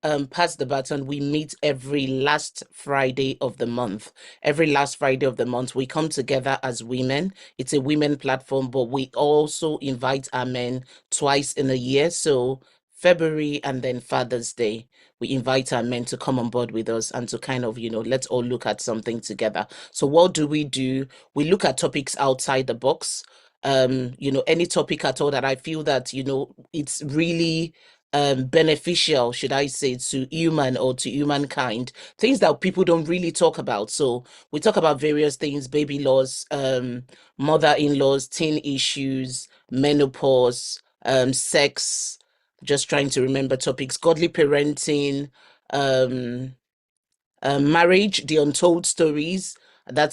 Pass the Baton, we meet every last Friday of the month. Every last Friday of the month, we come together as women. It's a women platform, but we also invite our men twice in a year. So February and then Father's Day, we invite our men to come on board with us and to kind of, let's all look at something together. So what do? We look at topics outside the box. Any topic at all that I feel that, it's really beneficial, should I say, to human or to humankind, things that people don't really talk about. So we talk about various things: baby laws, mother-in-laws, teen issues, menopause, sex, just trying to remember topics, godly parenting, um, marriage, the untold stories.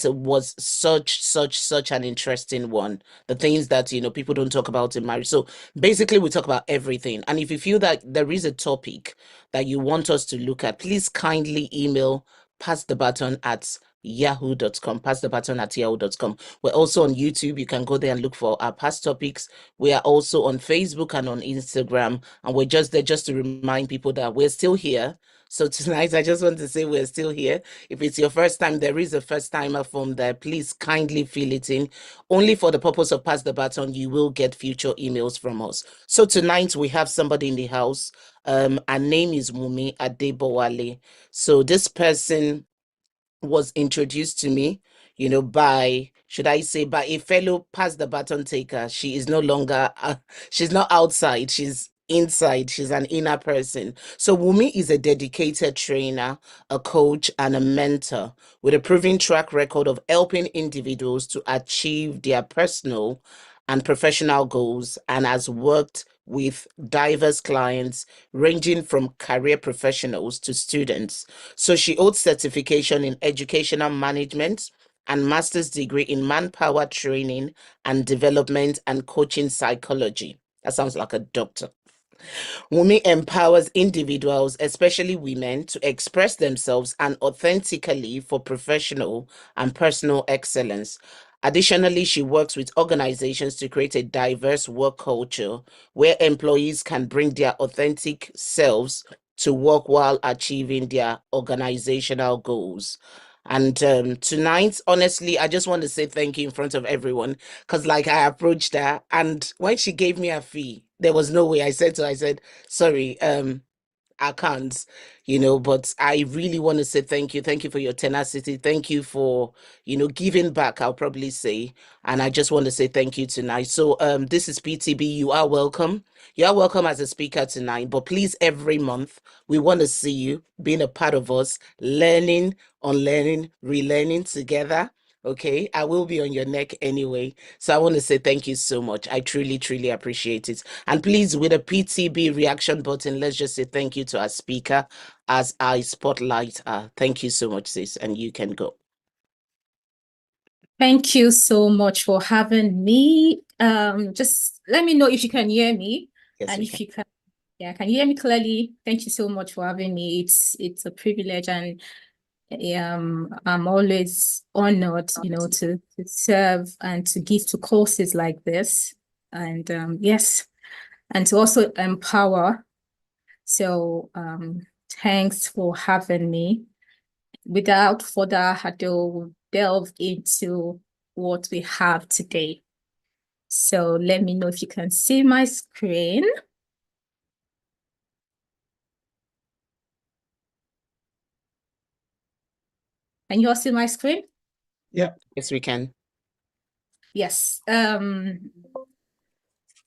Was such an interesting one. The things that people don't talk about in marriage. So basically, we talk about everything. And if you feel that there is a topic that you want us to look at, please kindly email pass the baton at yahoo.com. Pass the baton at yahoo.com. We're also on YouTube. You can go there and look for our past topics. We are also on Facebook and on Instagram, and we're just there just to remind people that we're still here. So tonight, I just want to say we're still here. If it's your first time, there is a first timer form there. Please kindly fill it in. Only for the purpose of Pass the Baton, you will get future emails from us. So tonight, we have somebody in the house. Her name is Wumi Adebowale. So this person was introduced to me, by, should I say, by a fellow Pass the Baton taker. She is no longer, she's not outside, she's inside, she's an inner person. So Wumi is a dedicated trainer, a coach, and a mentor with a proven track record of helping individuals to achieve their personal and professional goals, and has worked with diverse clients ranging from career professionals to students. So she holds certification in educational management and master's degree in manpower training and development and coaching psychology. That sounds like a doctor. Wumi empowers individuals, especially women, to express themselves and authentically for professional and personal excellence. Additionally, she works with organizations to create a diverse work culture where employees can bring their authentic selves to work while achieving their organizational goals. And tonight, honestly, I just want to say thank you in front of everyone, because like I approached her, and when she gave me a fee, there was no way. I said to her, I said, sorry, I can't, but I really want to say thank you. Thank you for your tenacity. Thank you for, giving back, I'll probably say. And I just want to say thank you tonight. So this is PTB. You are welcome. You are welcome as a speaker tonight. But please, every month, we want to see you being a part of us, learning, unlearning, relearning together. Okay, I will be on your neck anyway. So I want to say thank you so much. I truly, truly appreciate it. And please, with a PTB reaction button, let's just say thank you to our speaker as I spotlight her. Thank you so much, sis, and you can go. Thank you so much for having me. Just let me know if you can hear me. Yes, And we if can. you can you hear me clearly? Thank you so much for having me. It's a privilege, and I'm always honored, to serve and to give to courses like this. And yes, and to also empower. So thanks for having me. Without further ado, we'll delve into what we have today. So let me know if you can see my screen. Can you all see my screen? Yeah. Yes, we can. Yes.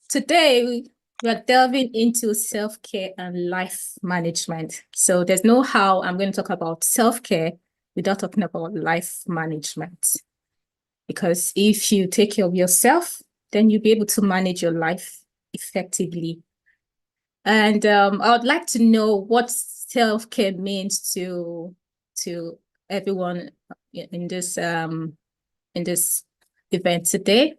Today we are delving into self-care and life management. So there's no how I'm going to talk about self-care without talking about life management. Because if you take care of yourself, then you'll be able to manage your life effectively. And I would like to know what self-care means to everyone in this event today.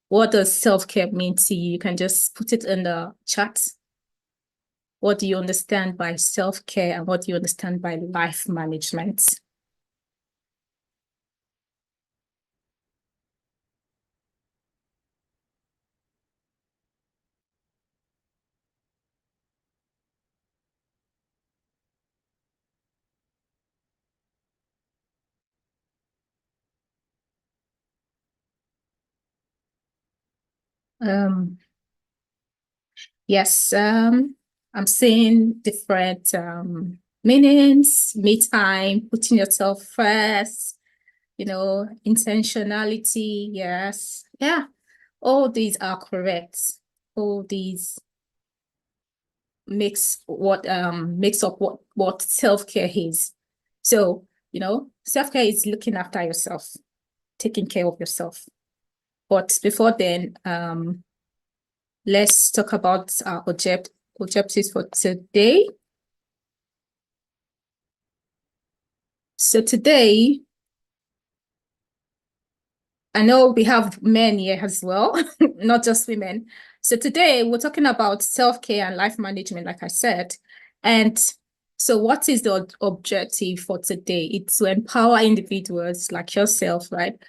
What does self-care mean to you? You can just put it in the chat. What do you understand by self-care, and what do you understand by life management? Um, yes, I'm seeing different meanings, me time, putting yourself first, intentionality, yes. Yeah, all these are correct. All these makes up what self-care is. So, self-care is looking after yourself, taking care of yourself. But before then, let's talk about our objectives for today. So today, I know we have men here as well, not just women. So today we're talking about self-care and life management, like I said. And so what is the objective for today? It's to empower individuals like yourself, right?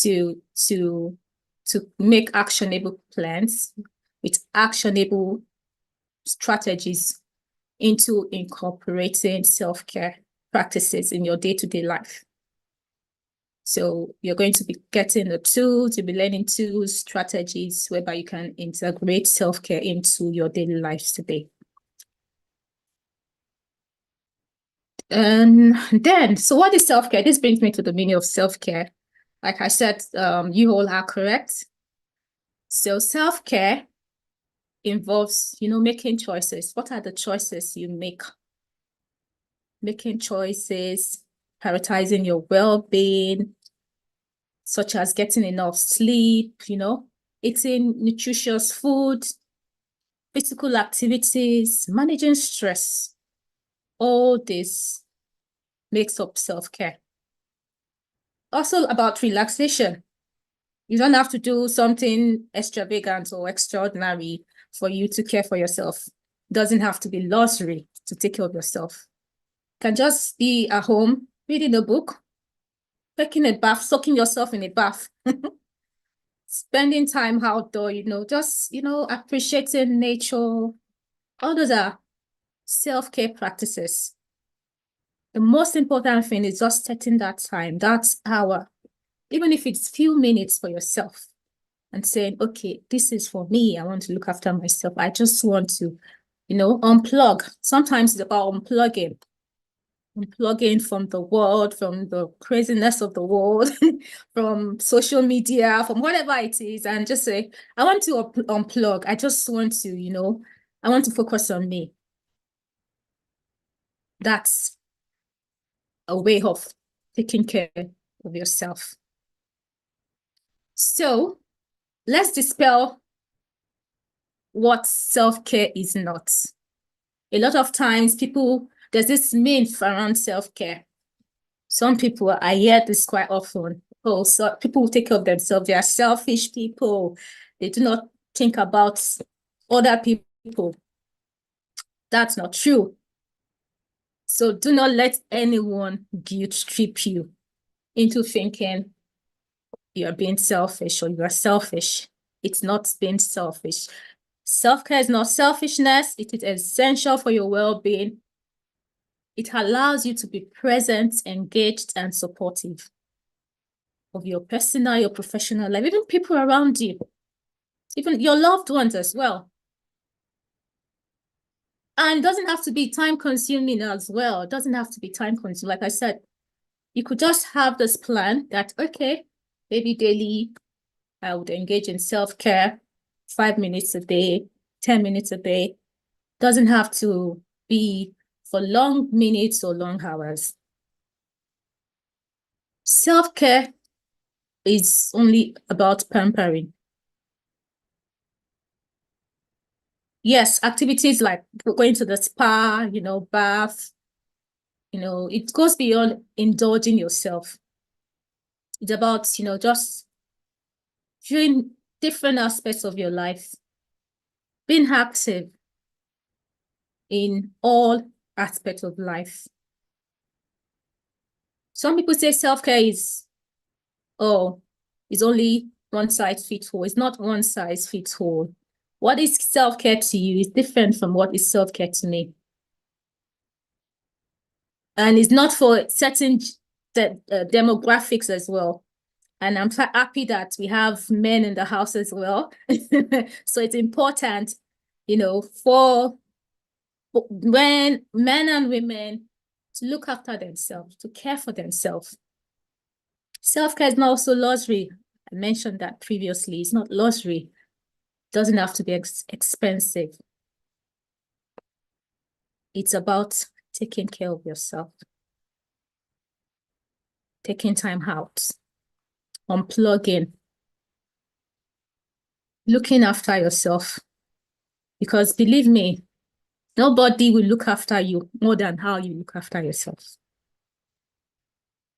To to to make actionable plans with actionable strategies into incorporating self-care practices in your day-to-day life. So you're going to be getting the tools, you'll be learning tools, strategies, whereby you can integrate self-care into your daily lives today. And then, so what is self-care? This brings me to the meaning of self-care. Like I said, you all are correct. So self-care involves, making choices. What are the choices you make? Making choices, prioritizing your well-being, such as getting enough sleep, eating nutritious food, physical activities, managing stress. All this makes up self-care. Also about relaxation. You don't have to do something extravagant or extraordinary for you to care for yourself. It doesn't have to be luxury to take care of yourself. You can just be at home, reading a book, taking a bath, soaking yourself in a bath, spending time outdoor, just, appreciating nature. All those are self-care practices. The most important thing is just setting that time, that hour, even if it's few minutes for yourself, and saying, okay, this is for me. I want to look after myself. I just want to, unplug. Sometimes it's about unplugging from the world, from the craziness of the world, from social media, from whatever it is, and just say, I want to unplug. I just want to, I want to focus on me. That's a way of taking care of yourself. So let's dispel what self-care is not. A lot of times there's this myth around self-care. Some people, I hear this quite often. Oh, so people who take care of themselves, they are selfish people. They do not think about other people. That's not true. So do not let anyone guilt trip you into thinking you're being selfish or you're selfish. It's not being selfish. Self-care is not selfishness. It is essential for your well-being. It allows you to be present, engaged, and supportive of your personal, your professional life, even people around you, even your loved ones as well. And it doesn't have to be time-consuming as well. It doesn't have to be time-consuming. Like I said, you could just have this plan that, okay, maybe daily, I would engage in self-care, 5 minutes a day, 10 minutes a day. Doesn't have to be for long minutes or long hours. Self-care is only about pampering. Yes, activities like going to the spa, bath, it goes beyond indulging yourself. It's about, just viewing different aspects of your life, being active in all aspects of life. Some people say self-care is only one size fits all. It's not one size fits all. What is self-care to you is different from what is self-care to me. And it's not for certain demographics as well. And I'm happy that we have men in the house as well. So it's important, for when men and women to look after themselves, to care for themselves. Self-care is not also luxury. I mentioned that previously. It's not luxury. It doesn't have to be expensive. It's about taking care of yourself, taking time out, unplugging, looking after yourself. Because believe me, nobody will look after you more than how you look after yourself.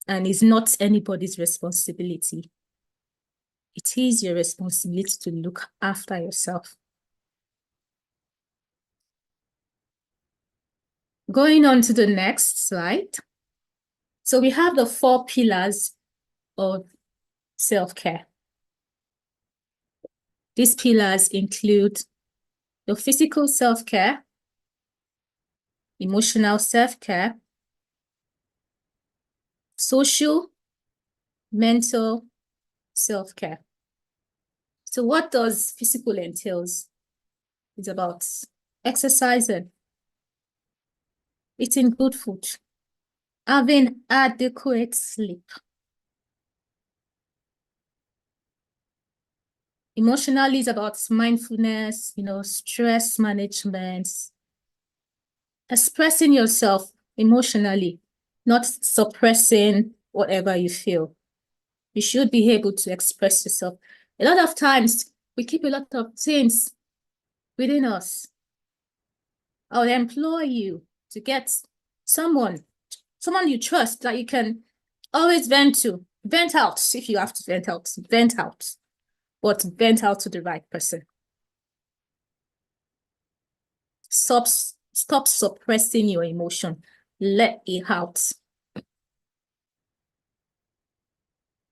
And it's not anybody's responsibility. It is your responsibility to look after yourself. Going on to the next slide. So we have the 4 pillars of self-care. These pillars include your physical self-care, emotional self-care, social, mental self-care. So what does physical entails? It's about exercising, eating good food, having adequate sleep. Emotionally, it's about mindfulness, stress management, expressing yourself emotionally, not suppressing whatever you feel. You should be able to express yourself. A lot of times, we keep a lot of things within us. I would employ you to get someone you trust that you can always vent to. Vent out if you have to vent out. Vent out. But vent out to the right person. Stop suppressing your emotion. Let it out.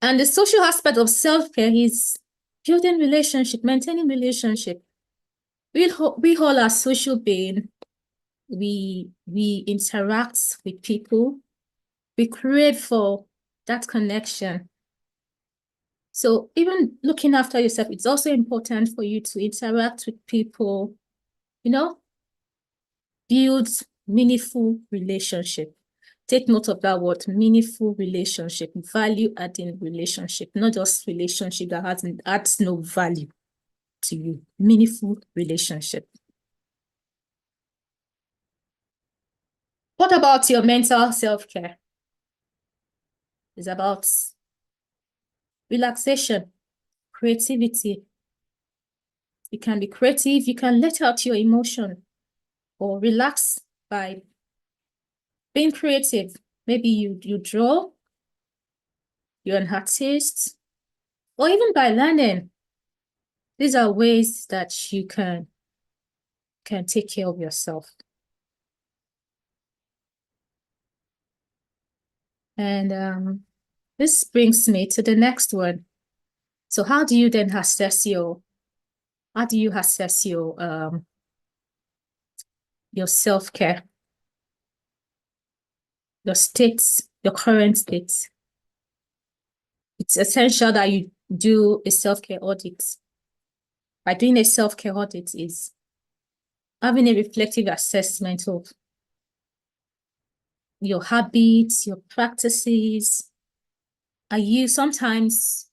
And the social aspect of self-care is building relationship, maintaining relationship. We all are social beings. We interact with people. We crave for that connection. So even looking after yourself, it's also important for you to interact with people, build meaningful relationship. Take note of that word, meaningful relationship, value-adding relationship, not just relationship that adds no value to you. Meaningful relationship. What about your mental self-care? It's about relaxation, creativity. You can be creative, you can let out your emotion or relax by being creative. Maybe you draw, you're an artist, or even by learning. These are ways that you can take care of yourself. And this brings me to the next one. So how do you then assess your self-care, your states, your current states? It's essential that you do a self-care audit. By doing a self-care audit is having a reflective assessment of your habits, your practices. Sometimes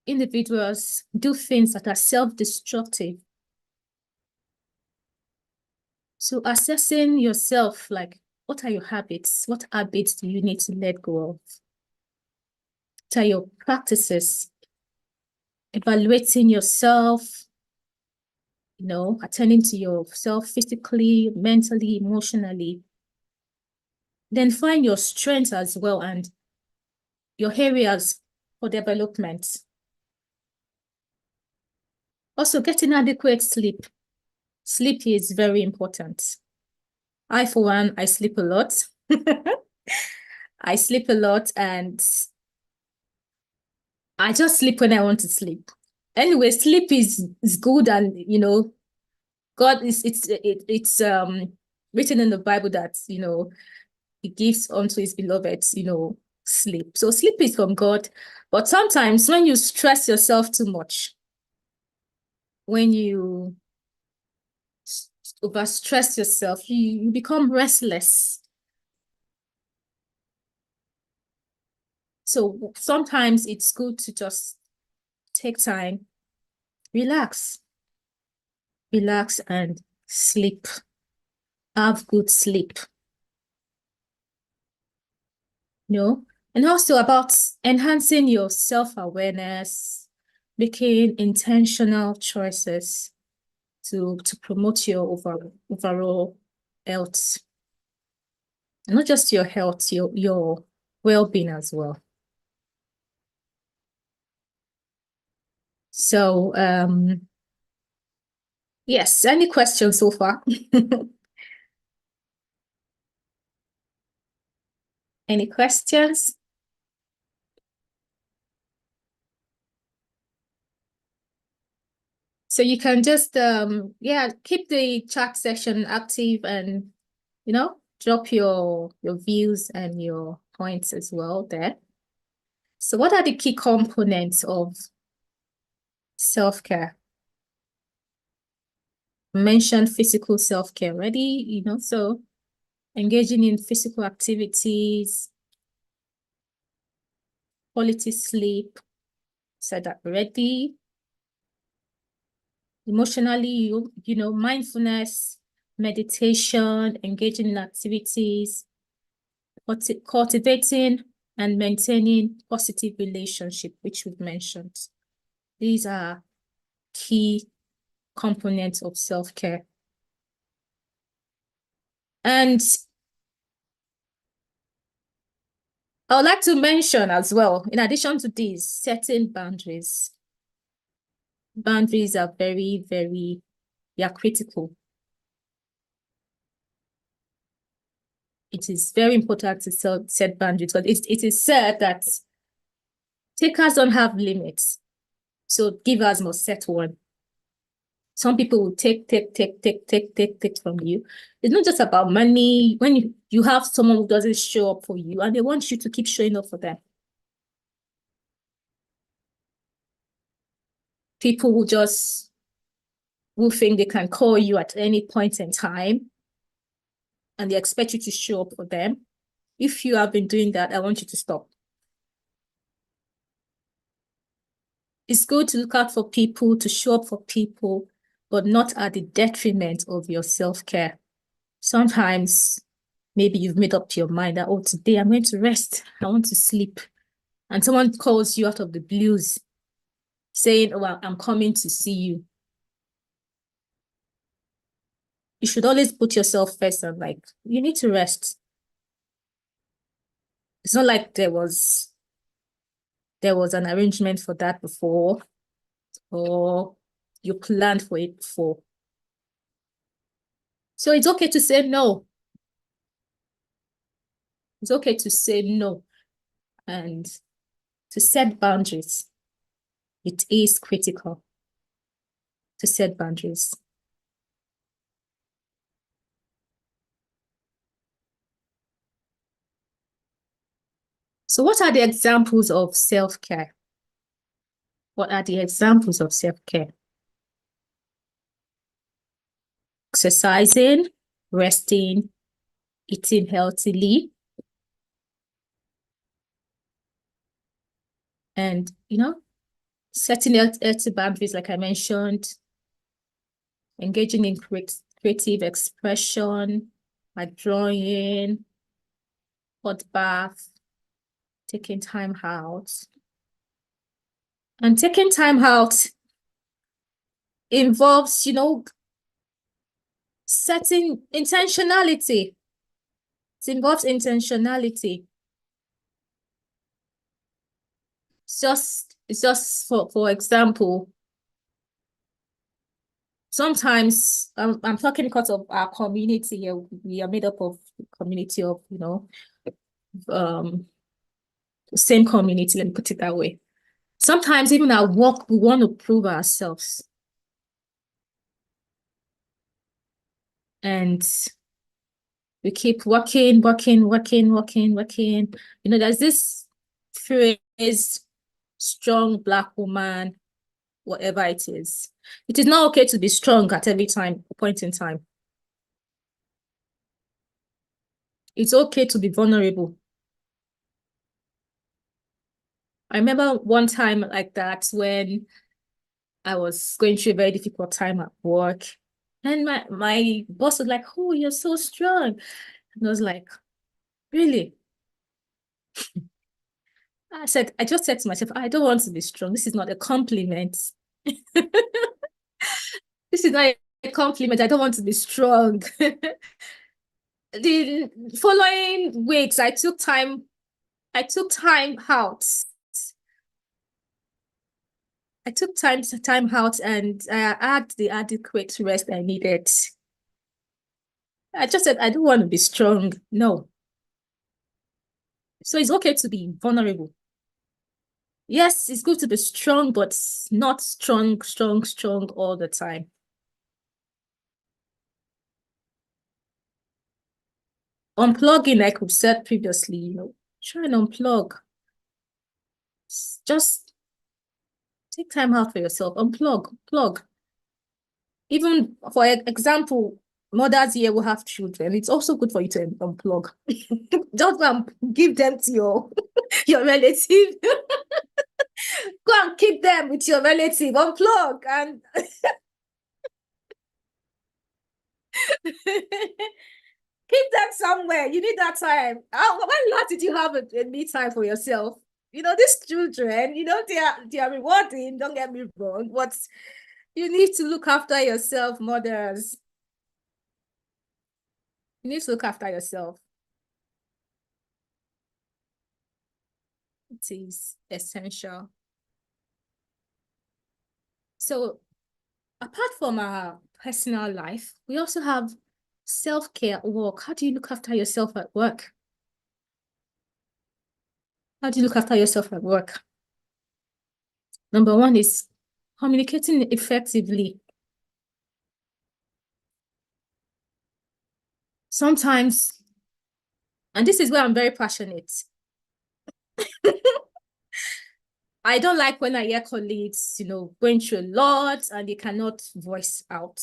individuals do things that are self-destructive. So assessing yourself, like, what are your habits? What habits do you need to let go of? What are your practices? Evaluating yourself, attending to yourself physically, mentally, emotionally. Then find your strengths as well and your areas for development. Also, getting adequate sleep. Sleep is very important. I, for one, I sleep a lot. I sleep a lot and I just sleep when I want to sleep. Anyway, sleep is good, and God it's written in the Bible that He gives unto His beloved sleep. So sleep is from God, but sometimes when you stress yourself too much, when you overstress yourself, you become restless. So sometimes it's good to just take time, relax, relax and sleep. Have good sleep. And also about enhancing your self-awareness, making intentional choices to promote your overall health. And not just your health, your well-being as well. So yes, any questions so far? Any questions? So you can just keep the chat section active and drop your views and your points as well there. So what are the key components of self-care? Mentioned physical self-care already, so engaging in physical activities, quality sleep, said that already. Emotionally, mindfulness, meditation, engaging in activities, cultivating and maintaining positive relationship, which we've mentioned. These are key components of self-care. And I would like to mention as well, in addition to these, setting boundaries. Boundaries are very, very, critical. It is very important to set boundaries, because it is said that takers don't have limits, so givers must set one. Some people will take from you. It's not just about money. When you have someone who doesn't show up for you and they want you to keep showing up for them. People will think they can call you at any point in time and they expect you to show up for them. If you have been doing that, I want you to stop. It's good to look out for people, to show up for people, but not at the detriment of your self-care. Sometimes maybe you've made up your mind that, oh, today I'm going to rest. I want to sleep. And someone calls you out of the blues saying, oh, I'm coming to see you. You should always put yourself first and you need to rest. It's not like there was an arrangement for that before, or you planned for it before. So it's okay to say no. It's okay to say no and to set boundaries. It is critical to set boundaries. So what are the examples of self-care? What are the examples of self-care? Exercising, resting, eating healthily, and, setting healthy boundaries, like I mentioned, engaging in creative expression, like drawing, hot bath, taking time out. And taking time out involves, setting intentionality. It involves intentionality. It's just for example, sometimes I'm talking because of our community here. We are made up of a community of, same community, let me put it that way. Sometimes even at work, we want to prove ourselves. And We keep working, working, working, working, working. You know, there's this phrase, strong Black woman, whatever it is. It is not okay to be strong at every point in time. It's okay to be vulnerable. I remember one time like that when I was going through a very difficult time at work. And my boss was like, oh, you're so strong. And I was like, really? I just said to myself, I don't want to be strong. This is not a compliment. This is not a compliment. I don't want to be strong. The following weeks, I took time out. I took time out and I had the adequate rest I needed. I just said, I don't want to be strong. No. So it's okay to be vulnerable. Yes, it's good to be strong, but not strong, strong, strong all the time. Unplugging, like we've said previously, you know, try and unplug. Just take time out for yourself. Unplug, plug. Even for example, mothers here will have children. It's also good for you to unplug. Don't give them to your relative. Go and keep them with your relative. Unplug and keep them somewhere. You need that time. When last did you have a me time for yourself? You know, these children, you know, they are rewarding, don't get me wrong, but you need to look after yourself, mothers. You need to look after yourself. It is essential. So apart from our personal life, we also have self-care at work. How do you look after yourself at work? How do you look after yourself at work? Number one is communicating effectively. Sometimes, and this is where I'm very passionate. I don't like when I hear colleagues, you know, going through a lot and they cannot voice out.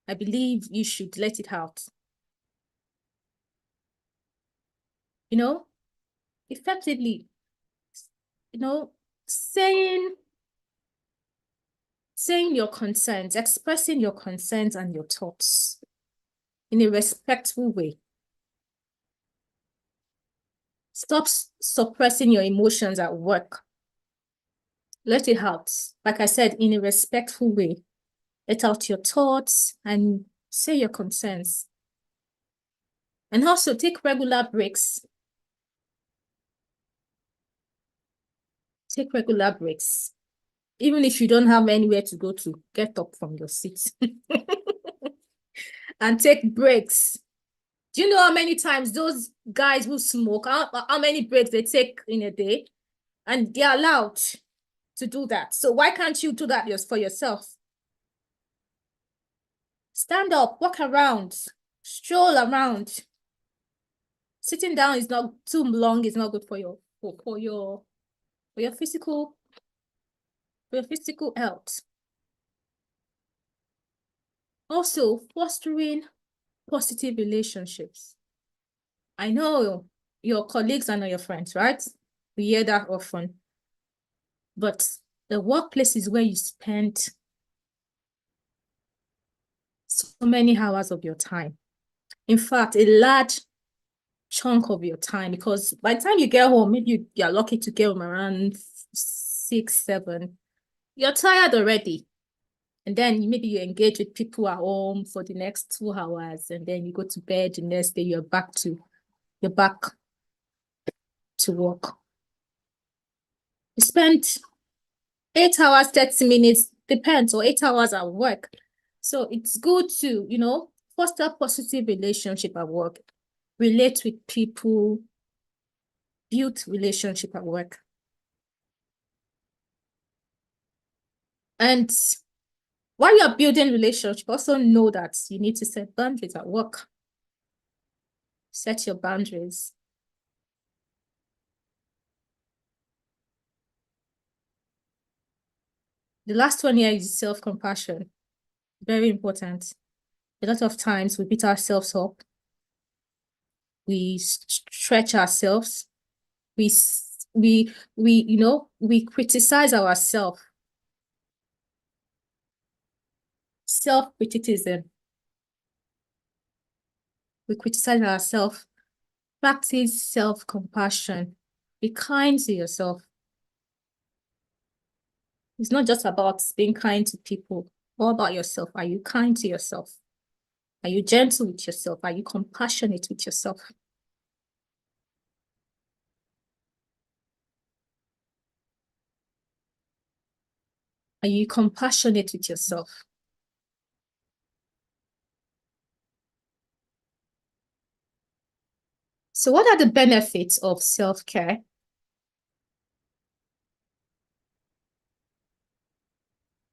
I believe you should let it out. You know, effectively, you know, saying your concerns, expressing your concerns and your thoughts in a respectful way. Stop suppressing your emotions at work. Let it out. Like I said, in a respectful way. Let out your thoughts and say your concerns. And also take regular breaks. Take regular breaks. Even if you don't have anywhere to go to, get up from your seat and take breaks. Do you know how many times those guys who smoke, how many breaks they take in a day? And they're allowed to do that. So why can't you do that just for yourself? Stand up, walk around, stroll around. Sitting down is not too long, is not good for your physical health. Also, fostering positive relationships. I know your colleagues are not your friends, right? We hear that often. But the workplace is where you spend so many hours of your time. In fact, a large chunk of your time, because by the time you get home, maybe you're lucky to get home around 6, 7. You're tired already. And then maybe you engage with people at home for the next 2 hours, and then you go to bed. The next day, you're back to work. You spend 8 hours, 30 minutes, depends, or 8 hours at work. So it's good to, you know, foster positive relationship at work, relate with people, build relationship at work. And while you're building relationship, also know that you need to set boundaries at work. Set your boundaries. The last one here is self-compassion. Very important. A lot of times we beat ourselves up. We stretch ourselves. We we criticize ourselves. Self-criticism. We criticize ourselves. Practice self-compassion. Be kind to yourself. It's not just about being kind to people. What about yourself? Are you kind to yourself? Are you gentle with yourself? Are you compassionate with yourself? Are you compassionate with yourself? So what are the benefits of self-care?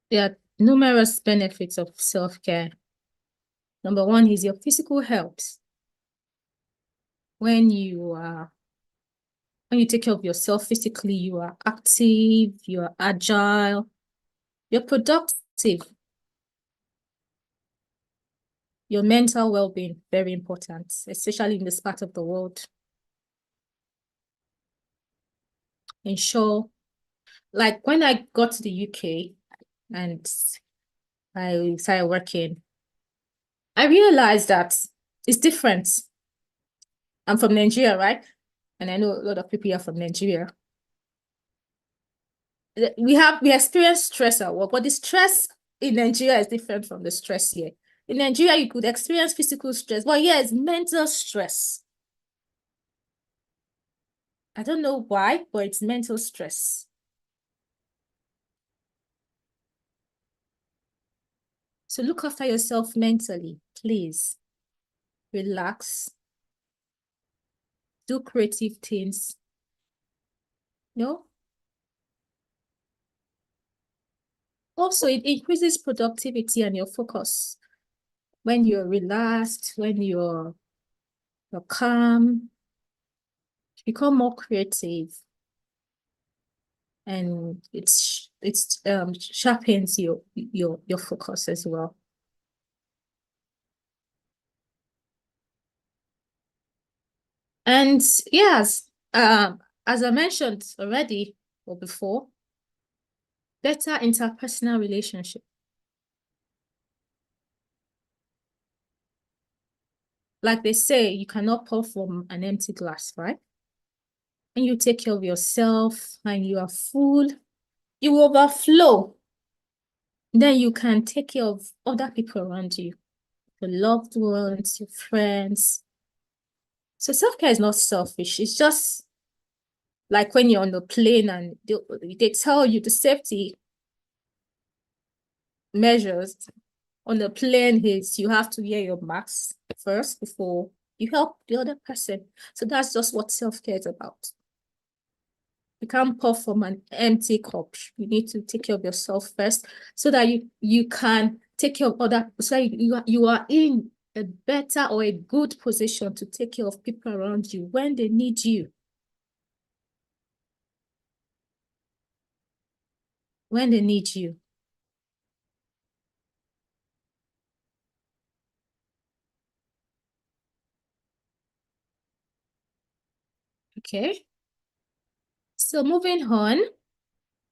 There are numerous benefits of self-care. Number one is your physical health. When you take care of yourself physically, you are active, you are agile, you're productive. Your mental well-being, very important, especially in this part of the world. Ensure, like when I got to the UK and I started working, I realized that it's different. I'm from Nigeria, right? And I know a lot of people are from Nigeria. We experience stress at work, but the stress in Nigeria is different from the stress here. In Nigeria, you could experience physical stress, but here it's mental stress. I don't know why, but it's mental stress. So look after yourself mentally, please. Relax. Do creative things. No? Also, it increases productivity and your focus. When you're relaxed, when you're calm, become more creative. And it sharpens your focus as well. And yes, as I mentioned already or before, better interpersonal relationship. Like they say, you cannot pour from an empty glass, right? When you take care of yourself and you are full, you overflow. Then you can take care of other people around you, your loved ones, your friends. So self-care is not selfish. It's just like when you're on the plane and they tell you the safety measures on the plane is you have to wear your mask first before you help the other person. So that's just what self-care is about. You can't pour from an empty cup. You need to take care of yourself first so that you can take care of other, so you are in a better or a good position to take care of people around you when they need you. When they need you. Okay. So moving on,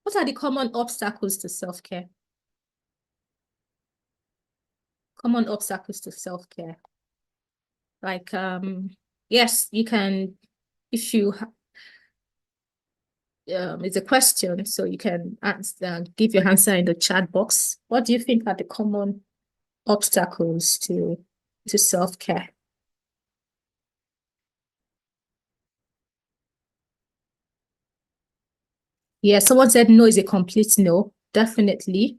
what are the common obstacles to self-care? Common obstacles to self-care. Like, yes, you can, if you, it's a question, so you can answer, give your answer in the chat box. What do you think are the common obstacles to self-care? Yeah, someone said no is a complete no. Definitely.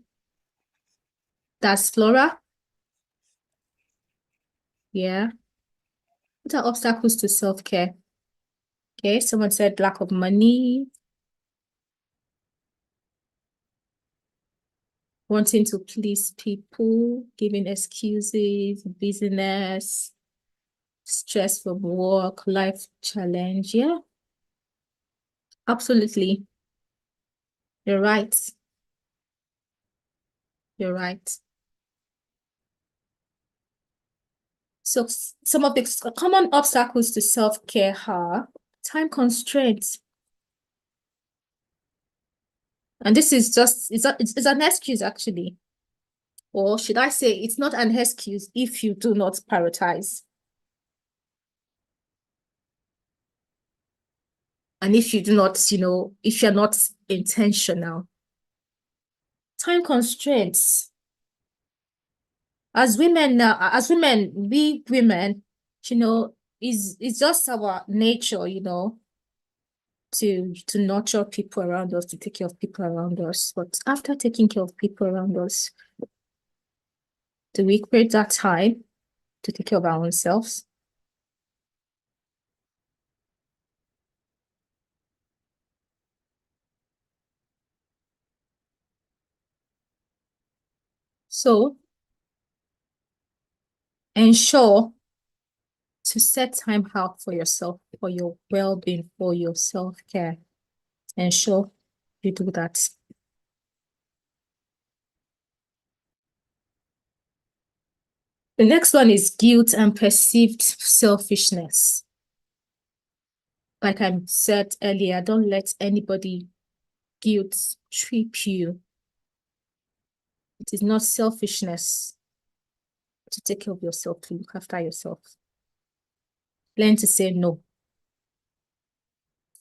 That's Flora. Yeah. What are obstacles to self-care? Okay, someone said lack of money, wanting to please people, giving excuses, busyness. stress from work, life challenge. Yeah, absolutely. You're right. You're right. So some of the common obstacles to self-care are time constraints. And this is just, it's an excuse actually. Or should I say it's not an excuse if you do not prioritize. And if you do not, if you're not intentional. Time constraints. We women, it's just our nature, to nurture people around us, to take care of people around us. But after taking care of people around us, do we create that time to take care of our own selves? So ensure to set time out for yourself, for your well-being, for your self-care. Ensure you do that. The next one is guilt and perceived selfishness. Like I said earlier, don't let anybody guilt trip you. It is not selfishness to take care of yourself, to look after yourself. Learn to say no.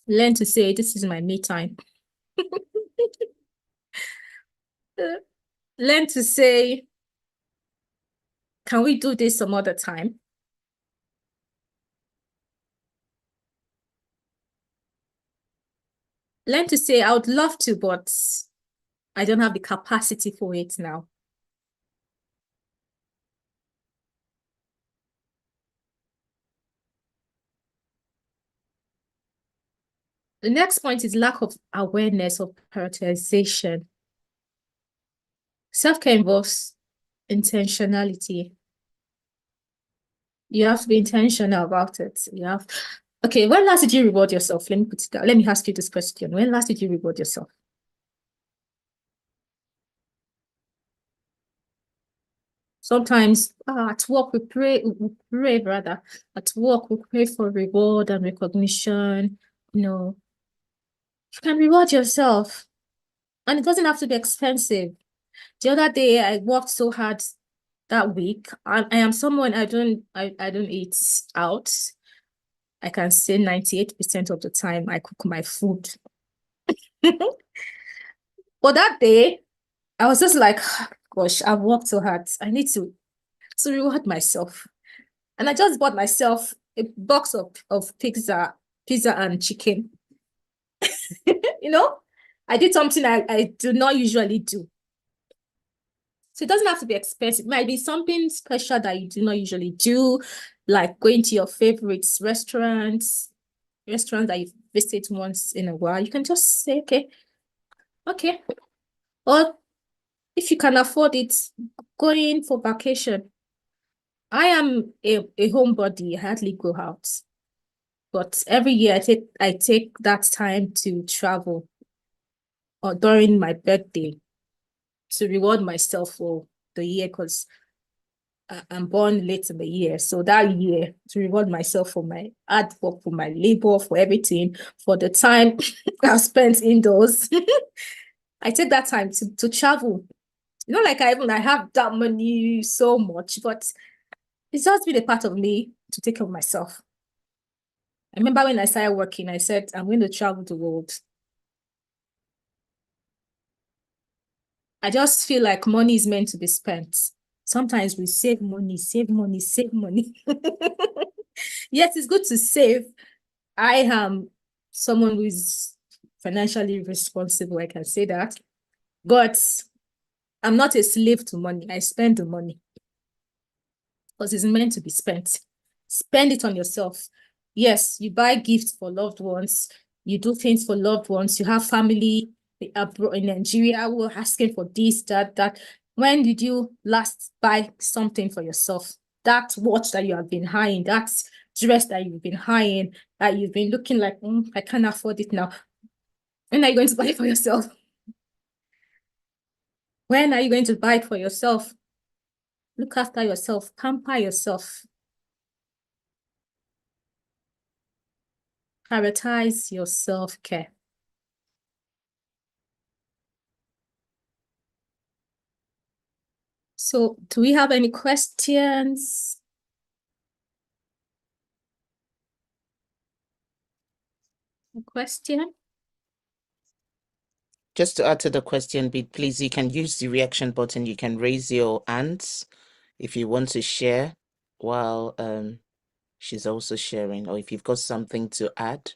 Learn to say, this is my me time. Learn to say, can we do this some other time? Learn to say, I would love to, but I don't have the capacity for it now. The next point is lack of awareness of prioritization. Self-care involves intentionality. You have to be intentional about it. Okay, when last did you reward yourself? Let me put it down. Let me ask you this question. When last did you reward yourself? Sometimes at work we pray rather. At work we pray for reward and recognition. You can reward yourself, and it doesn't have to be expensive. The other day I worked so hard that week. I am someone I don't eat out. I can say 98% of the time I cook my food. But that day, I was just like, gosh, I've worked so hard. I need to reward myself. And I just bought myself a box of pizza and chicken. you know, I did something I do not usually do. So it doesn't have to be expensive. It might be something special that you do not usually do, like going to your favorite restaurants that you visit once in a while. You can just say, okay. Or if you can afford it, going for vacation. I am a homebody. I hardly go out. But every year I take that time to travel or during my birthday to reward myself for the year because I'm born late in the year. So that year to reward myself for my hard work, for my labor, for everything, for the time I've spent indoors. I take that time to travel. Like I have that money so much, but it's just been a part of me to take care of myself. I remember when I started working, I said, I'm going to travel the world. I just feel like money is meant to be spent. Sometimes we save money, save money, save money. Yes, it's good to save. I am someone who is financially responsible, I can say that. But I'm not a slave to money. I spend the money because it's meant to be spent. Spend it on yourself. Yes, you buy gifts for loved ones. You do things for loved ones. You have family abroad in Nigeria who are asking for this, that. When did you last buy something for yourself? that watch that you have been eyeing, that dress that you've been eyeing, that you've been looking like, I can't afford it now. When are you going to buy it for yourself? When are you going to buy it for yourself? Look after yourself, pamper yourself. Prioritize your self-care. So, do we have any questions? A question? Just to add to the question bit, please, you can use the reaction button. You can raise your hands if you want to share while she's also sharing, or if you've got something to add,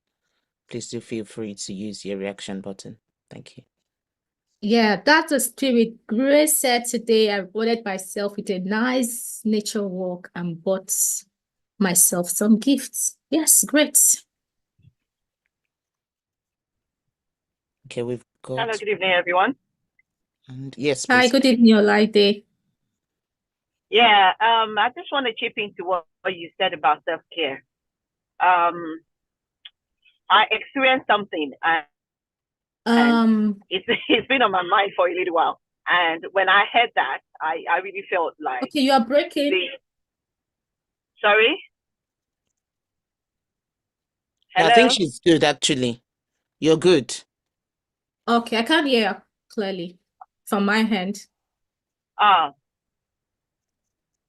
please do feel free to use your reaction button. Thank you. Yeah, that's the spirit. Grace said today I rewarded myself with a nice nature walk and bought myself some gifts. Yes, great. Okay, we've Hello, got, good evening, everyone. and yes, Hi, please. good evening, Olaide. Yeah, I just want to chip into what you said about self-care. I experienced something and it's been on my mind for a little while. And when I heard that, I really felt like Okay, you are breaking. Sorry? Yeah, I think Hello? she's good, actually. You're good. Okay, I can't hear clearly from my hand. Ah,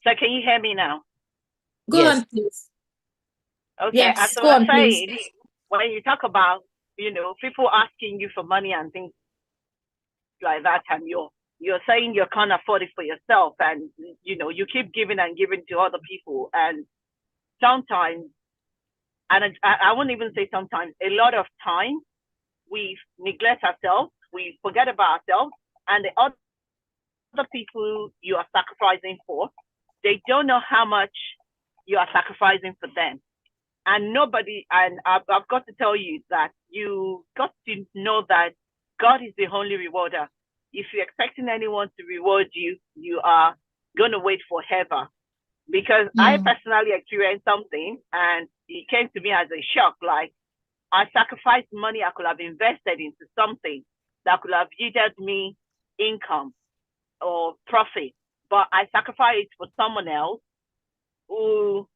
so can you hear me now? Go Yes. on, please. Okay, as Yes, I go was on, please. saying, when you talk about, people asking you for money and things like that, and you're saying you can't afford it for yourself, and you keep giving and giving to other people, and sometimes, and I won't even say sometimes, a lot of time we neglect ourselves, we forget about ourselves, and the other people you are sacrificing for, they don't know how much you are sacrificing for them. And I've got to tell you that you got to know that God is the only rewarder. If you're expecting anyone to reward you, you are going to wait forever. Because I personally experienced something and it came to me as a shock. Like, I sacrificed money I could have invested into something that could have yielded me income or profit, but I sacrificed it for someone else who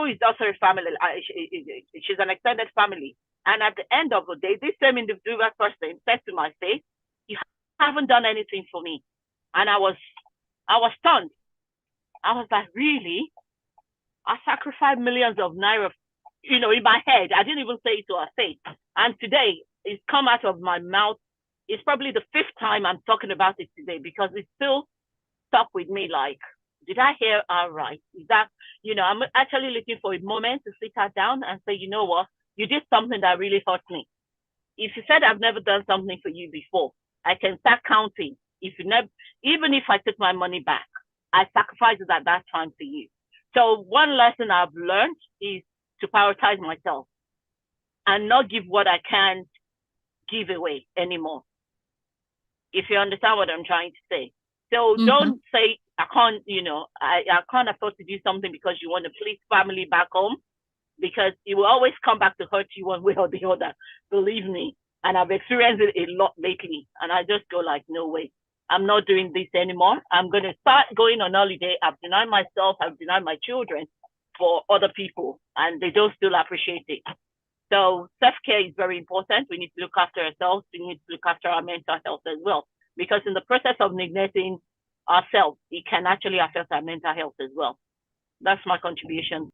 is also a family. She's an extended family. And at the end of the day, this same individual person said to my face, "You haven't done anything for me." And I was stunned. I was like, really? I sacrificed millions of naira, in my head. I didn't even say it to her face. And today, it's come out of my mouth. It's probably the fifth time I'm talking about it today because it's still stuck with me. Like, did I hear her right? Is that, I'm actually looking for a moment to sit her down and say, you know what? You did something that really hurt me. If you said I've never done something for you before, I can start counting. If you never, even if I took my money back, I sacrificed it at that time for you. So one lesson I've learned is to prioritize myself and not give what I can't give away anymore. If you understand what I'm trying to say. So don't say I can't, I can't afford to do something because you want to please family back home, because it will always come back to hurt you one way or the other. Believe me. And I've experienced it a lot lately. And I just go like, no way. I'm not doing this anymore. I'm going to start going on holiday. I've denied myself. I've denied my children for other people. And they don't still appreciate it. So self-care is very important. We need to look after ourselves. We need to look after our mental health as well. Because in the process of neglecting ourselves, it can actually affect our mental health as well. That's my contribution.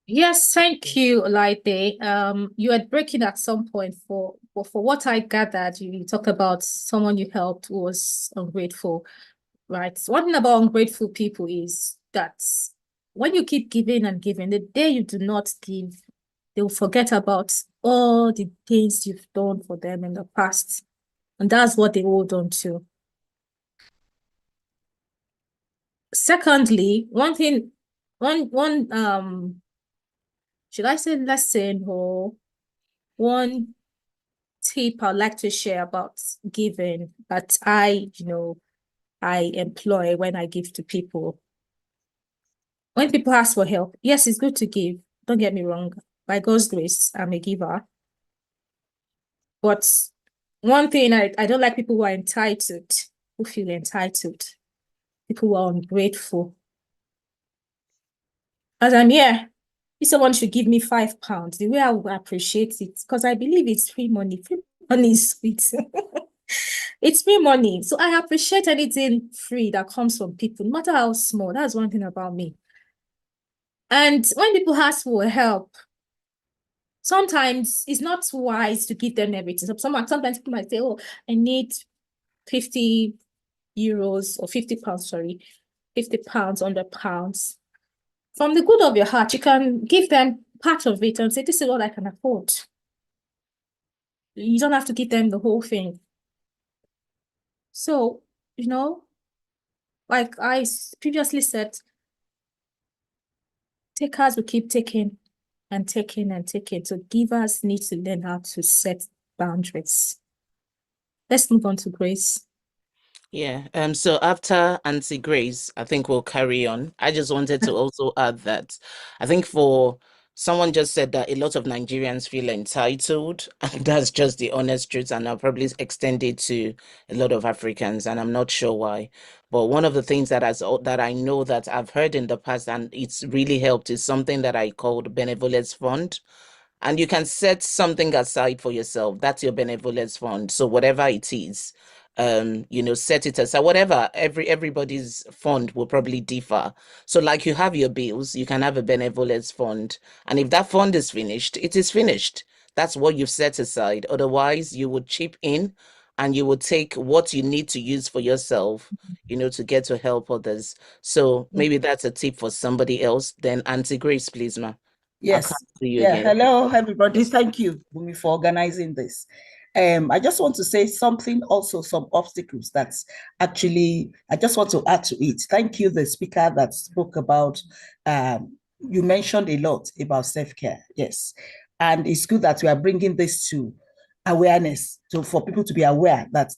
Yes, thank you, Olaide. You had breaking at some point for what I gathered, you talked about someone you helped who was ungrateful, right? So one thing about ungrateful people is that when you keep giving and giving, the day you do not give, they will forget about all the things you've done for them in the past. And that's what they hold on to. Secondly, one should I say lesson or one tip I'd like to share about giving that I, I employ when I give to people. When people ask for help, yes, it's good to give. Don't get me wrong. By God's grace, I'm a giver. But one thing I don't like people who are entitled, who feel entitled, people who are ungrateful. As I'm here, if someone should give me £5, the way I would appreciate it, because I believe it's free money. Free money is sweet. It's free money. So I appreciate anything free that comes from people, no matter how small. That's one thing about me. And when people ask for help, sometimes it's not wise to give them everything. So sometimes people might say, oh, I need 50 euros or £50, sorry, £50, £100. From the good of your heart, you can give them part of it and say, this is what I can afford. You don't have to give them the whole thing. So, you know, like I previously said, takers will keep taking and taking and taking. So givers need to learn how to set boundaries. Let's move on to Grace. Yeah. So after Auntie Grace, I think we'll carry on. I just wanted to also add that I think for someone just said that a lot of Nigerians feel entitled, and that's just the honest truth. And I'll probably extend it to a lot of Africans, and I'm not sure why. But one of the things that I know that I've heard in the past, and it's really helped, is something that I called benevolence fund. And you can set something aside for yourself. That's your benevolence fund. So whatever it is, set it aside. Whatever, everybody's fund will probably differ. So like you have your bills, you can have a benevolence fund. And if that fund is finished, it is finished. That's what you've set aside. Otherwise, you would chip in and you would take what you need to use for yourself, to get to help others. So maybe that's a tip for somebody else. Then Auntie Grace, please, ma. I'll come Yes. to you Yeah. again. Hello, everybody. Thank you, Bumi, for organizing this. I just want to say something, also some obstacles that's actually, I just want to add to it. Thank you, the speaker that spoke about, you mentioned a lot about self-care. Yes. And it's good that we are bringing this to awareness, for people to be aware that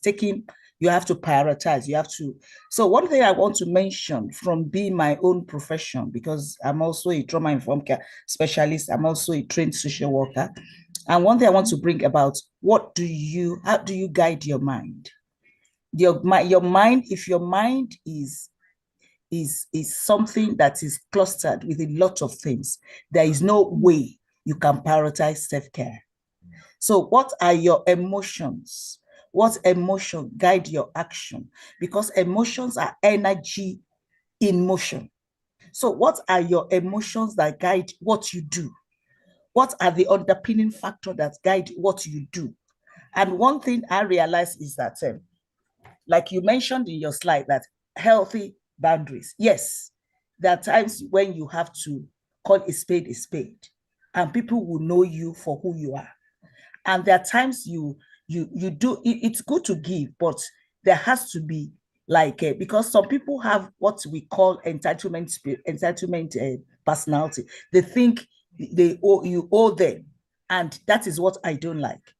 you have to prioritize, you have to. So one thing I want to mention from being my own profession, because I'm also a trauma-informed care specialist, I'm also a trained social worker. And one thing I want to bring about, how do you guide your mind? Your mind, if your mind is something that is clustered with a lot of things, there is no way you can prioritize self-care. So what are your emotions? What emotion guide your action? Because emotions are energy in motion. So what are your emotions that guide what you do? What are the underpinning factors that guide what you do? And one thing I realize is that, like you mentioned in your slide, that healthy boundaries. Yes, there are times when you have to call a spade, and people will know you for who you are. And there are times you do, it's good to give, but there has to be because some people have what we call entitlement personality. They think you owe them, and that is what I don't like.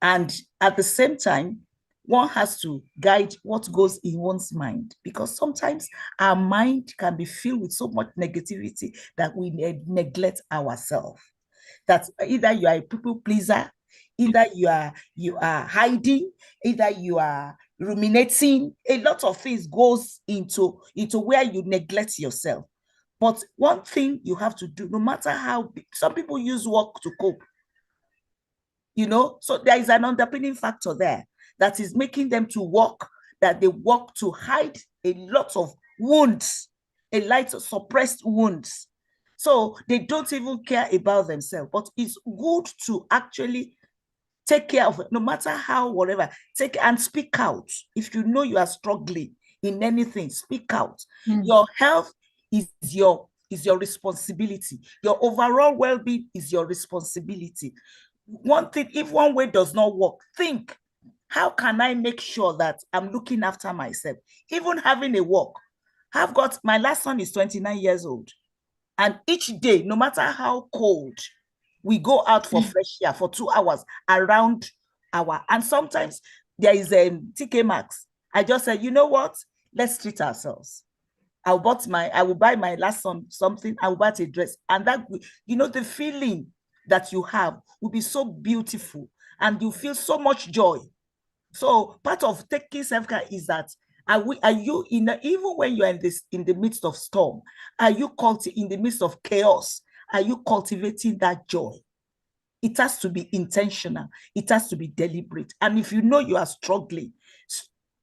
And at the same time, one has to guide what goes in one's mind, because sometimes our mind can be filled with so much negativity that we neglect ourselves. That either you are a people pleaser, either you are hiding, either you are ruminating. A lot of things goes into where you neglect yourself. But one thing you have to do, no matter how big, some people use work to cope, so there is an underpinning factor there that is making them to work, that they work to hide a lot of wounds, a lot of suppressed wounds. So they don't even care about themselves. But it's good to actually take care of it, no matter how, whatever. Take and speak out. If you know you are struggling in anything, speak out. Your health is your responsibility. Your overall well-being is your responsibility. One thing, if one way does not work, think, how can I make sure that I'm looking after myself? Even having a walk. My last son is 29 years old. And each day, no matter how cold, we go out for fresh air for 2 hours around and sometimes there is a TK Maxx. I just said, you know what? Let's treat ourselves. I will buy my last son something, I will buy a dress. And that, the feeling that you have will be so beautiful and you feel so much joy. So part of taking self-care is that, are you even when you're in the midst of storm, are you in the midst of chaos, are you cultivating that joy? It has to be intentional. It has to be deliberate. And if you know you are struggling,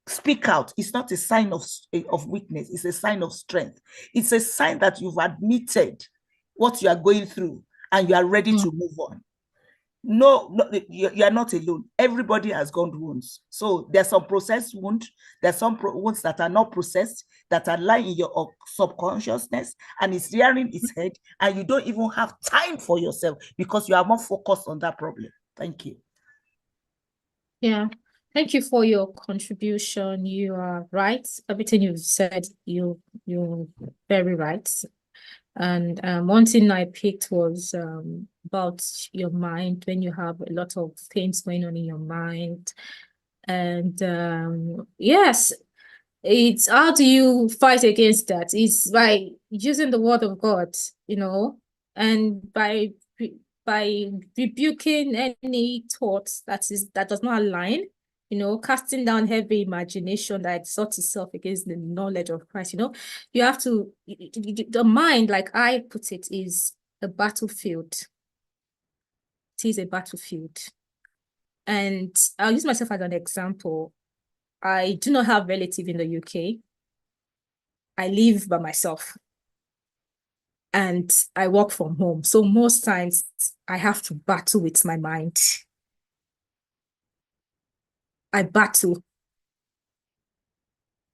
speak out. It's not a sign of weakness. It's a sign of strength. It's a sign that you've admitted what you are going through and you are ready to move on. No, you are not alone. Everybody has gone wounds. So there's some processed wounds. There's some wounds that are not processed, that are lying in your subconsciousness, and it's rearing its head, and you don't even have time for yourself because you are more focused on that problem. Thank you. Yeah. Thank you for your contribution. You are right. Everything you've said, you're very right. And one thing I picked was about your mind, when you have a lot of things going on in your mind. And yes, it's how do you fight against that? It's by using the word of God, and by rebuking any thoughts that does not align, casting down heavy imagination that exalts itself against the knowledge of Christ. You have to, the mind, like I put it, is a battlefield. It is a battlefield. And I'll use myself as an example. I do not have relative in the UK. I live by myself. And I work from home. So most times I have to battle with my mind. I battle.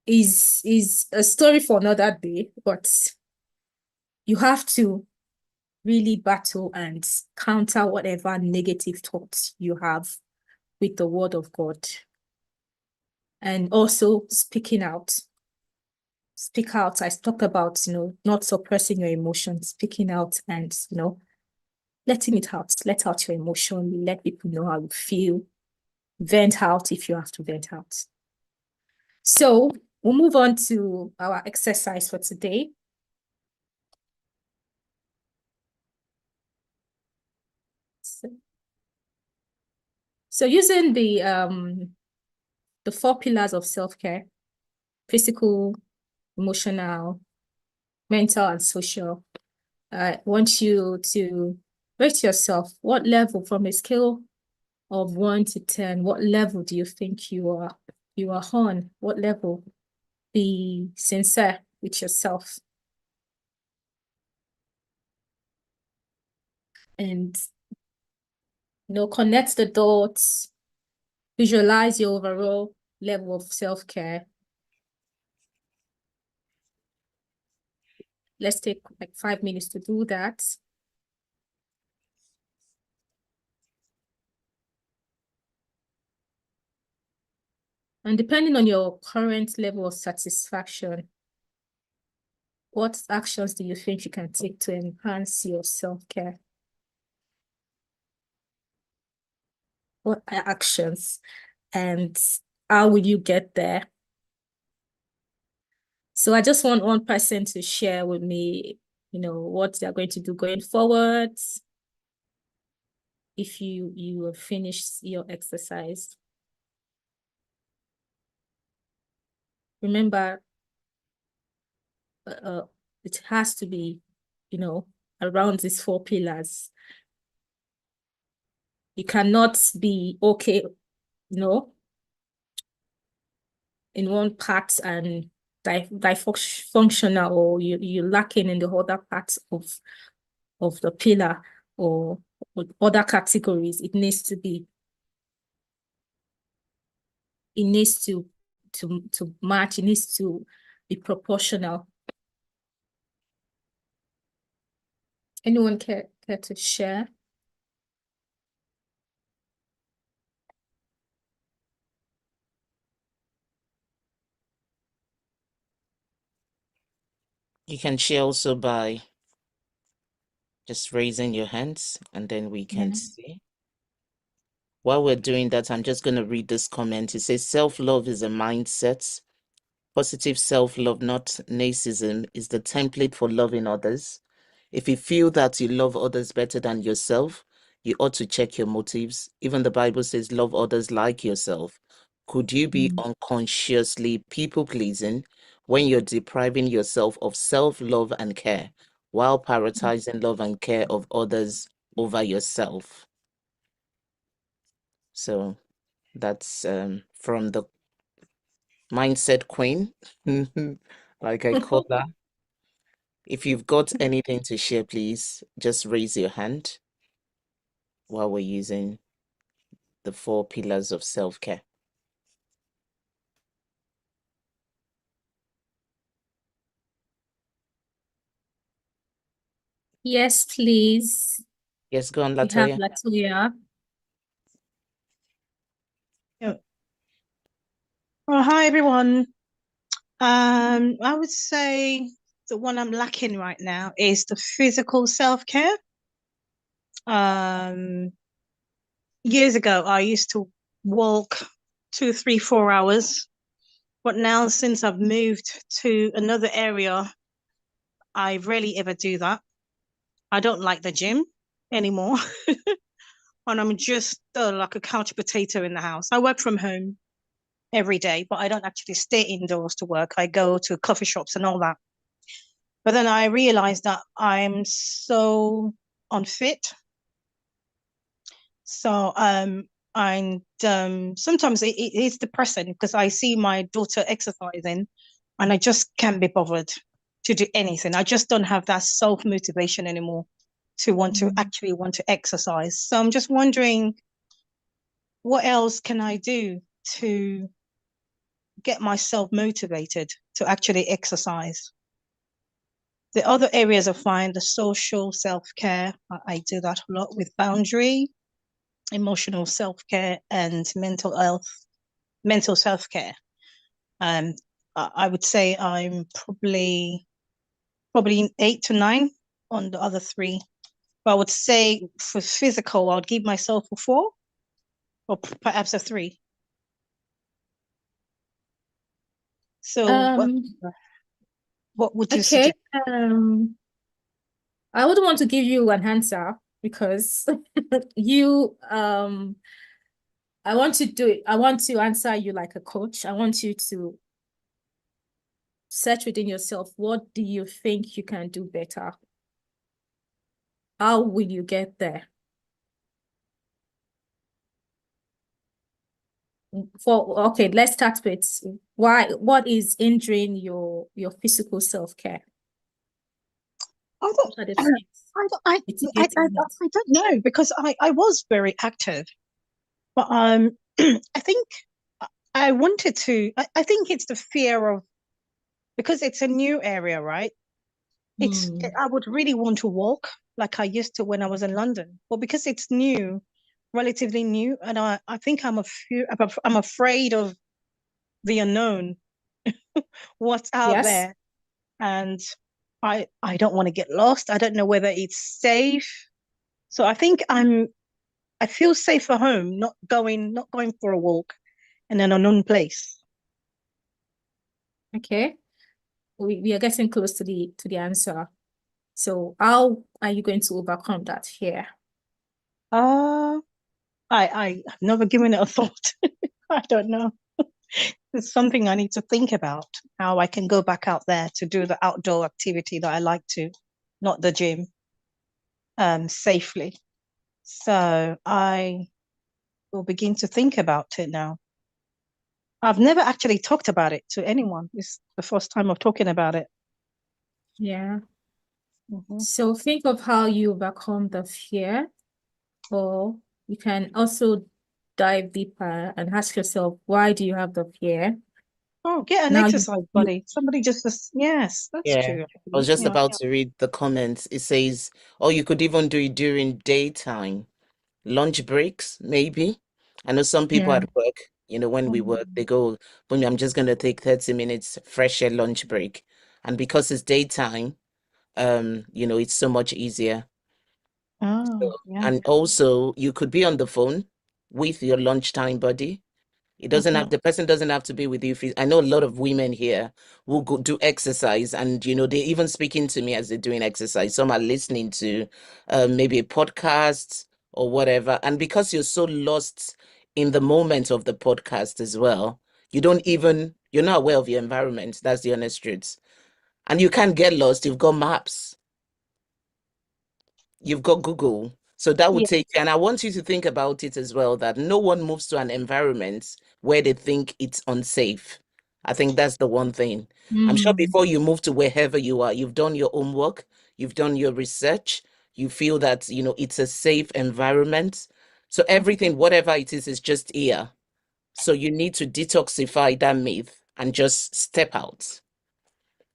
Is a story for another day, but you have to really battle and counter whatever negative thoughts you have with the word of God. And also speaking out. Speak out. I talked about, not suppressing your emotions, speaking out and, letting it out. Let out your emotion. Let people know how you feel. Vent out if you have to vent out. So we'll move on to our exercise for today. So using the 4 pillars of self-care: physical, emotional, mental, and social. I want you to rate yourself. What level, from a scale of 1 to 10, what level do you think you are on? What level? Be sincere with yourself. And, connect the dots. Visualize your overall level of self-care. Let's take like 5 minutes to do that. And depending on your current level of satisfaction, what actions do you think you can take to enhance your self-care? What are actions, and how will you get there? So I just want one person to share with me, what they're going to do going forward. If you have finished your exercise. Remember, it has to be, around these 4 pillars. You cannot be okay, in one part and dysfunctional, or you're lacking in the other parts of the pillar or other categories. It needs to match. It needs to be proportional. Anyone care to share? You can share also by just raising your hands, and then we can see. While we're doing that, I'm just going to read this comment. It says, self-love is a mindset. Positive self-love, not narcissism, is the template for loving others. If you feel that you love others better than yourself, you ought to check your motives. Even the Bible says, love others like yourself. Could you be unconsciously people-pleasing when you're depriving yourself of self-love and care while prioritizing love and care of others over yourself? So that's from the mindset queen, like I call her. If you've got anything to share, please just raise your hand while we're using the 4 pillars of self-care. Yes, please. Yes, go on, We have Latoya. Latoya. Well, hi everyone. I would say the one I'm lacking right now is the physical self-care. Years ago, I used to walk 2, 3, 4 hours, but now since I've moved to another area, I rarely ever do that. I don't like the gym anymore, and I'm just like a couch potato in the house. I work from home every day, but I don't actually stay indoors to work. I go to coffee shops and all that. But then I realized that I'm so unfit. So and sometimes it is depressing because I see my daughter exercising and I just can't be bothered to do anything. I just don't have that self-motivation anymore to want to actually want to exercise. So I'm just wondering, what else can I do to get myself motivated to actually exercise? The other areas I find the social self-care, I do that a lot with boundary, emotional self-care, and mental health, mental self-care. I would say I'm probably 8 to 9 on the other 3. But I would say for physical, I'd give myself a 4 or perhaps a 3. So what would you Okay. suggest? I wouldn't want to give you an answer because you I want to answer you like a coach. I want you to search within yourself. What do you think you can do better? How will you get there? Okay, let's start with what is hindering your physical self-care? I don't know, because I was very active, but I think I wanted to. I think it's the fear of, because it's a new area, right? I would really want to walk like I used to when I was in London, but because it's new, relatively new, and I think I'm afraid of the unknown, what's out Yes. there, and I don't want to get lost. I don't know whether it's safe. So I think I feel safer home, not going for a walk in an unknown place. Okay. We are getting close to the answer. So how are you going to overcome that fear? I've never given it a thought. I don't know. It's something I need to think about, how I can go back out there to do the outdoor activity that I like to, not the gym, safely. So I will begin to think about it now. I've never actually talked about it to anyone. It's the first time of talking about it. Yeah. So think of how you overcome the fear, or you can also dive deeper and ask yourself, why do you have the fear? Oh, get an Now exercise buddy. Somebody just yes, that's Yeah, true. I was just Yeah. about to read the comments. It says, oh, you could even do it during daytime, lunch breaks, maybe. I know some people at work, when we work, they go, "Boom, I'm just gonna take 30 minutes fresh air lunch break." And because it's daytime, it's so much easier. Oh, yeah. And also, you could be on the phone with your lunchtime buddy. It doesn't Okay. have, the person doesn't have to be with you. I know a lot of women here will go do exercise, and they're even speaking to me as they're doing exercise. Some are listening to maybe a podcast or whatever. And because you're so lost in the moment of the podcast as well, you're not aware of your environment. That's the honest truth. And you can't get lost. You've got maps, you've got Google. So that would Yeah. take, and I want you to think about it as well, that no one moves to an environment where they think it's unsafe. I think that's the one thing. I'm sure Mm, before you move to wherever you are, you've done your homework, you've done your research, you feel that, it's a safe environment. So everything, whatever it is just here. So you need to detoxify that myth and just step out.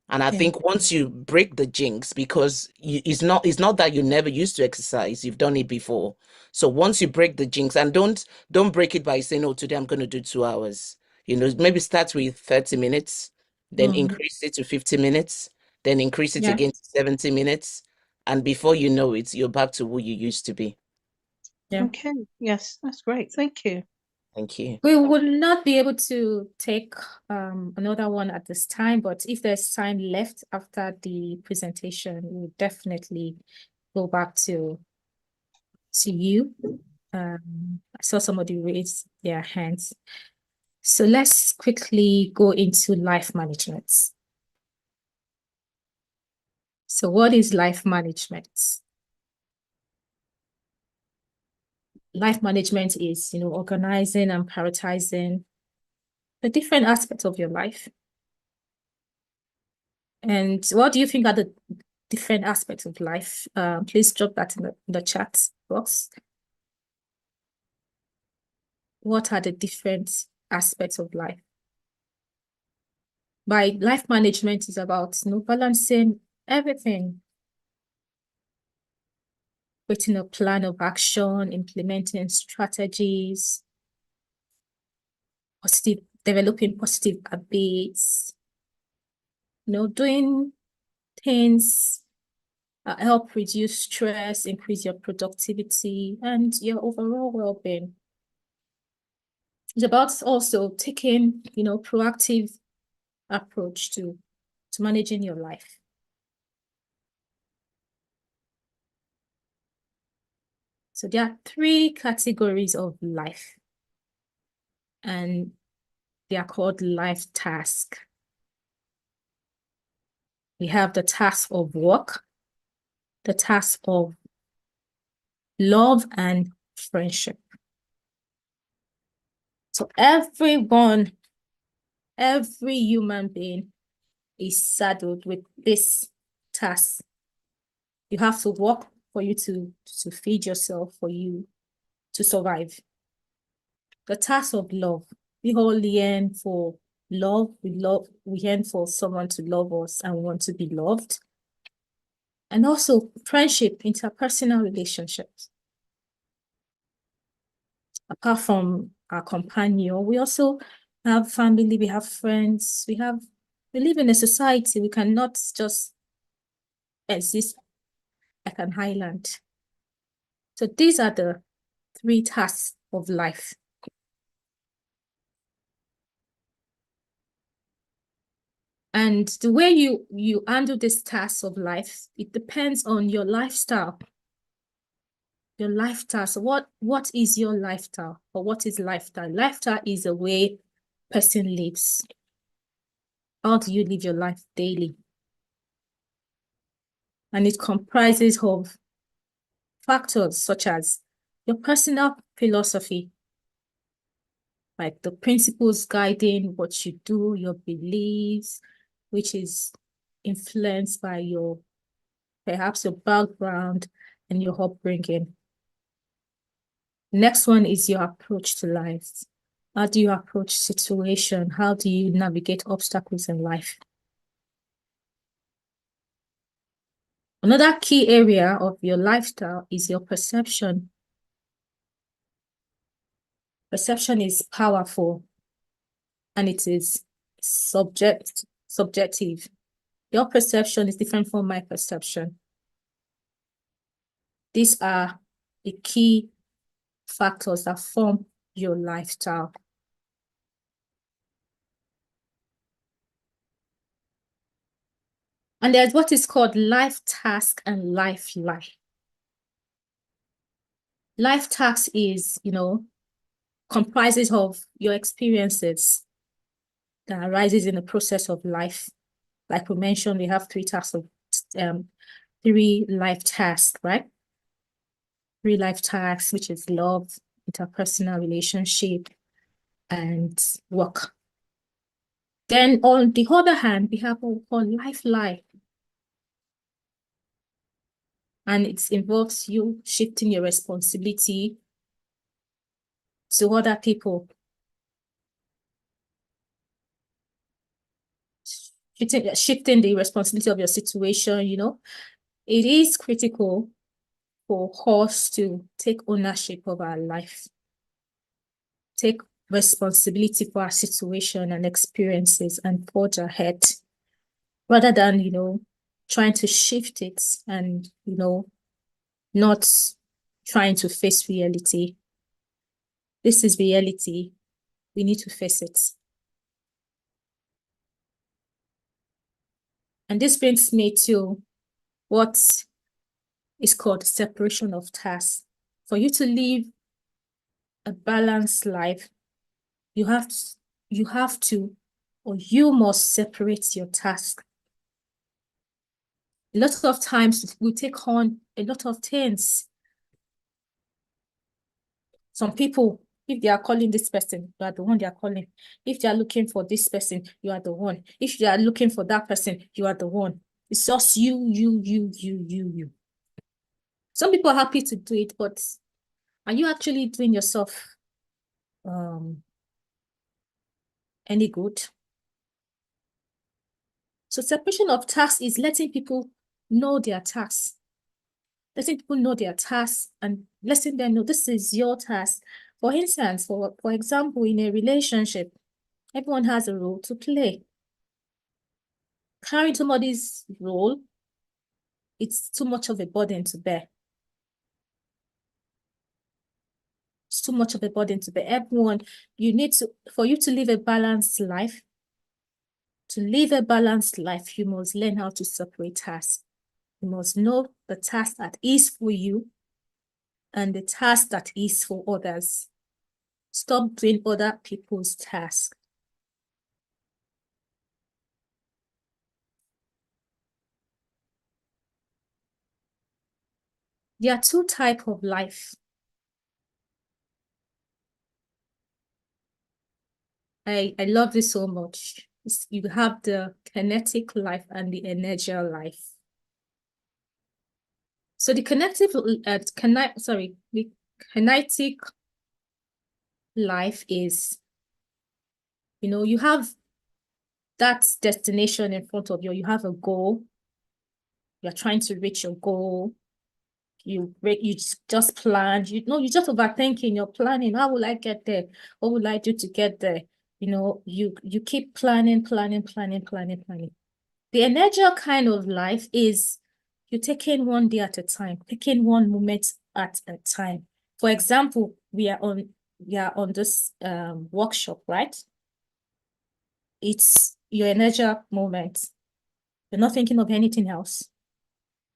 And I yeah. think once you break the jinx, because it's not that you never used to exercise, you've done it before. So once you break the jinx, and don't break it by saying, oh, today I'm going to do 2 hours. Maybe start with 30 minutes, then Mm, increase it to 50 minutes, then increase it yeah. again to 70 minutes. And before you know it, you're back to who you used to be. Yeah. Okay. Yes, that's great. Thank you. Thank you. We will not be able to take another one at this time, but if there's time left after the presentation, we'll definitely go back to you. I saw somebody raise their hands. So let's quickly go into life management. So what is life management? Life management is, organizing and prioritizing the different aspects of your life. And what do you think are the different aspects of life? Please drop that in the chat box. What are the different aspects of life? By life management is about balancing everything, creating a plan of action, implementing strategies, developing positive habits, doing things help reduce stress, increase your productivity, and your overall well-being. It's about also taking, proactive approach to managing your life. So there are 3 categories of life, and they are called life tasks. We have the task of work, the task of love, and friendship. So every human being is saddled with this task. You have to work for you to feed yourself, for you to survive. The task of love. We all yearn for love. We yearn for someone to love us and want to be loved. And also friendship, interpersonal relationships. Apart from our companion, we also have family, we have friends, we live in a society. We cannot just exist like an island. So these are the 3 tasks of life. And the way you handle this task of life, it depends on your lifestyle. Your lifestyle. So what is your lifestyle? Or what is lifestyle? Lifestyle is a way person lives. How do you live your life daily? And it comprises of factors such as your personal philosophy, like the principles guiding what you do, your beliefs, which is influenced by perhaps your background and your upbringing. Next one is your approach to life. How do you approach situation? How do you navigate obstacles in life? Another key area of your lifestyle is your perception. Perception is powerful and it is subjective. Your perception is different from my perception. These are the key factors that form your lifestyle. And there's what is called life task and life life. Life task is, comprises of your experiences that arises in the process of life. Like we mentioned, we have 3 tasks of 3 life tasks, right? 3 life tasks, which is love, interpersonal relationship, and work. Then on the other hand, we have what we call life life. And it involves you shifting your responsibility to other people. Shifting the responsibility of your situation, it is critical for us to take ownership of our life, take responsibility for our situation and experiences and forge ahead, rather than, trying to shift it and, not trying to face reality. This is reality. We need to face it. And this brings me to what is called separation of tasks. For you to live a balanced life, you must separate your task. A lot of times we take on a lot of things. Some people, if they are calling this person, you are the one they are calling. If they are looking for this person, you are the one. If they are looking for that person, you are the one. It's just you. Some people are happy to do it, but are you actually doing yourself any good? So separation of tasks is letting people know their tasks. Letting people know their tasks and letting them know this is your task. For instance, for example, in a relationship, everyone has a role to play. Carrying somebody's role, it's too much of a burden to bear. It's too much of a burden to bear. Everyone, for you to live a balanced life, you must learn how to separate tasks. You must know the task that is for you and the task that is for others. Stop doing other people's tasks. There are 2 types of life. I love this so much. You have the kinetic life and the energial life. So the kinetic life is, you have that destination in front of you. You have a goal. You're trying to reach your goal. You just plan. You just overthinking. You're planning. How will I get there? What will I do to get there? You keep planning. The energial kind of life is you're taking one day at a time, taking one moment at a time. For example, we are on this workshop, right? It's your energial moment. You're not thinking of anything else.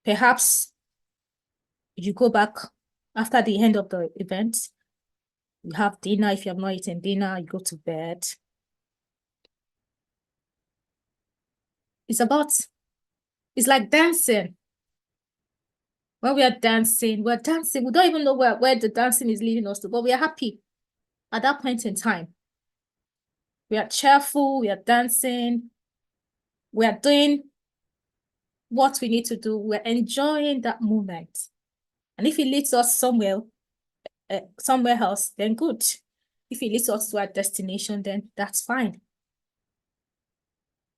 Perhaps you go back after the end of the event. You have dinner. If you have not eaten dinner, you go to bed. It's like dancing. When we are dancing, we're dancing. We don't even know where the dancing is leading us to, but we are happy at that point in time. We are cheerful, we are dancing, we are doing what we need to do. We're enjoying that moment. And if it leads us somewhere else, then good. If it leads us to our destination, then that's fine.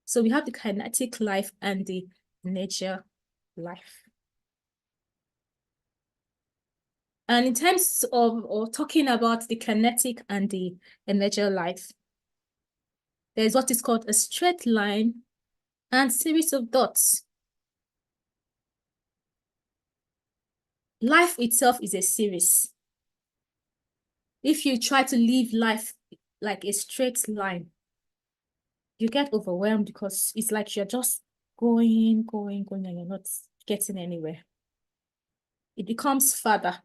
So we have the kinetic life and the nature life. And in terms of talking about the kinetic and the nature life, there's what is called a straight line and series of dots. Life itself is a series. If you try to live life like a straight line, you get overwhelmed because it's like you're just going, and you're not getting anywhere. It becomes farther.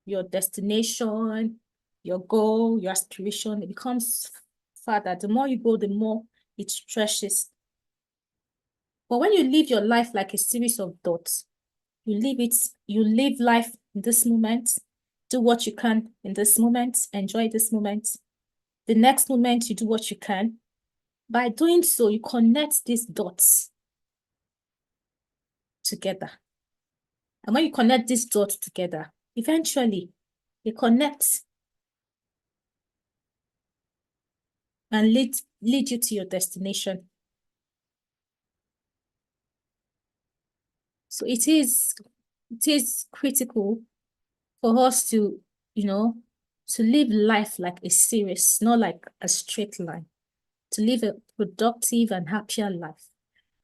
Your destination, your goal, your aspiration, it becomes farther. The more you go, the more it stretches. But when you live your life like a series of dots, you live life in this moment, do what you can in this moment, enjoy this moment. The next moment, you do what you can. By doing so, you connect these dots together. And when you connect these dots together, eventually they connect and lead you to your destination. So it is critical for us to, to live life like a series, not like a straight line. To live a productive and happier life.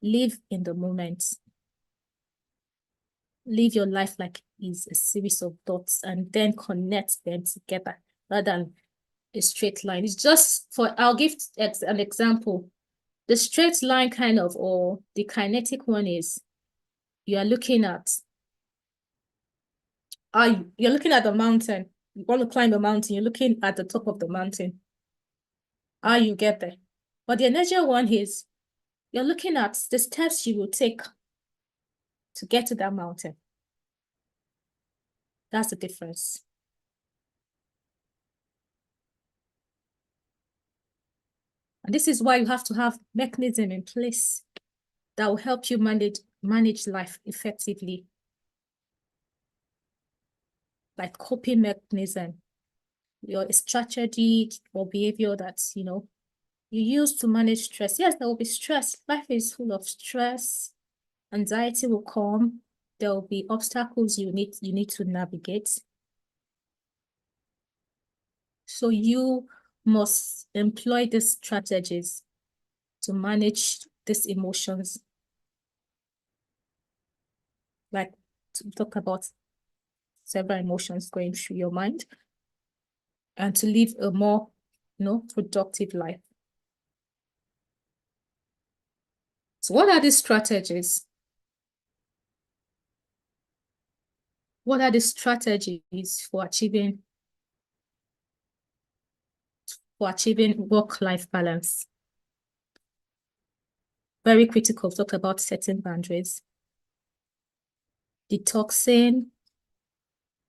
Live in the moment. Live your life like it's a series of dots and then connect them together rather than a straight line. It's just I'll give an example. The straight line kind of, or the kinetic one is, you're looking at the mountain. You want to climb a mountain, you're looking at the top of the mountain. How you get there. But the energy one is, you're looking at the steps you will take to get to that mountain. That's the difference. And this is why you have to have mechanism in place that will help you manage life effectively. Like coping mechanism, your strategy or behavior that, you use to manage stress. Yes, there will be stress. Life is full of stress. Anxiety will come. There will be obstacles you need to navigate. So you must employ these strategies to manage these emotions. Like, to talk about several emotions going through your mind and to live a more, productive life. So what are these strategies? What are the strategies for achieving work-life balance? Very critical. Talk about setting boundaries, detoxing,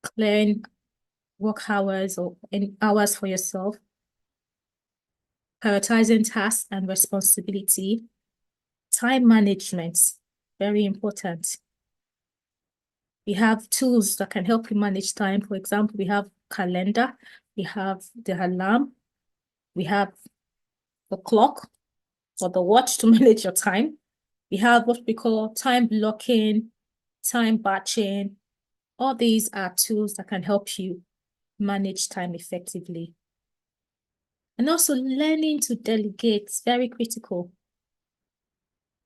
clearing work hours or any hours for yourself, prioritizing tasks and responsibility, time management, very important. We have tools that can help you manage time. For example, we have calendar, we have the alarm, we have the clock or the watch to manage your time. We have what we call time blocking, time batching. All these are tools that can help you manage time effectively. And also learning to delegate is very critical.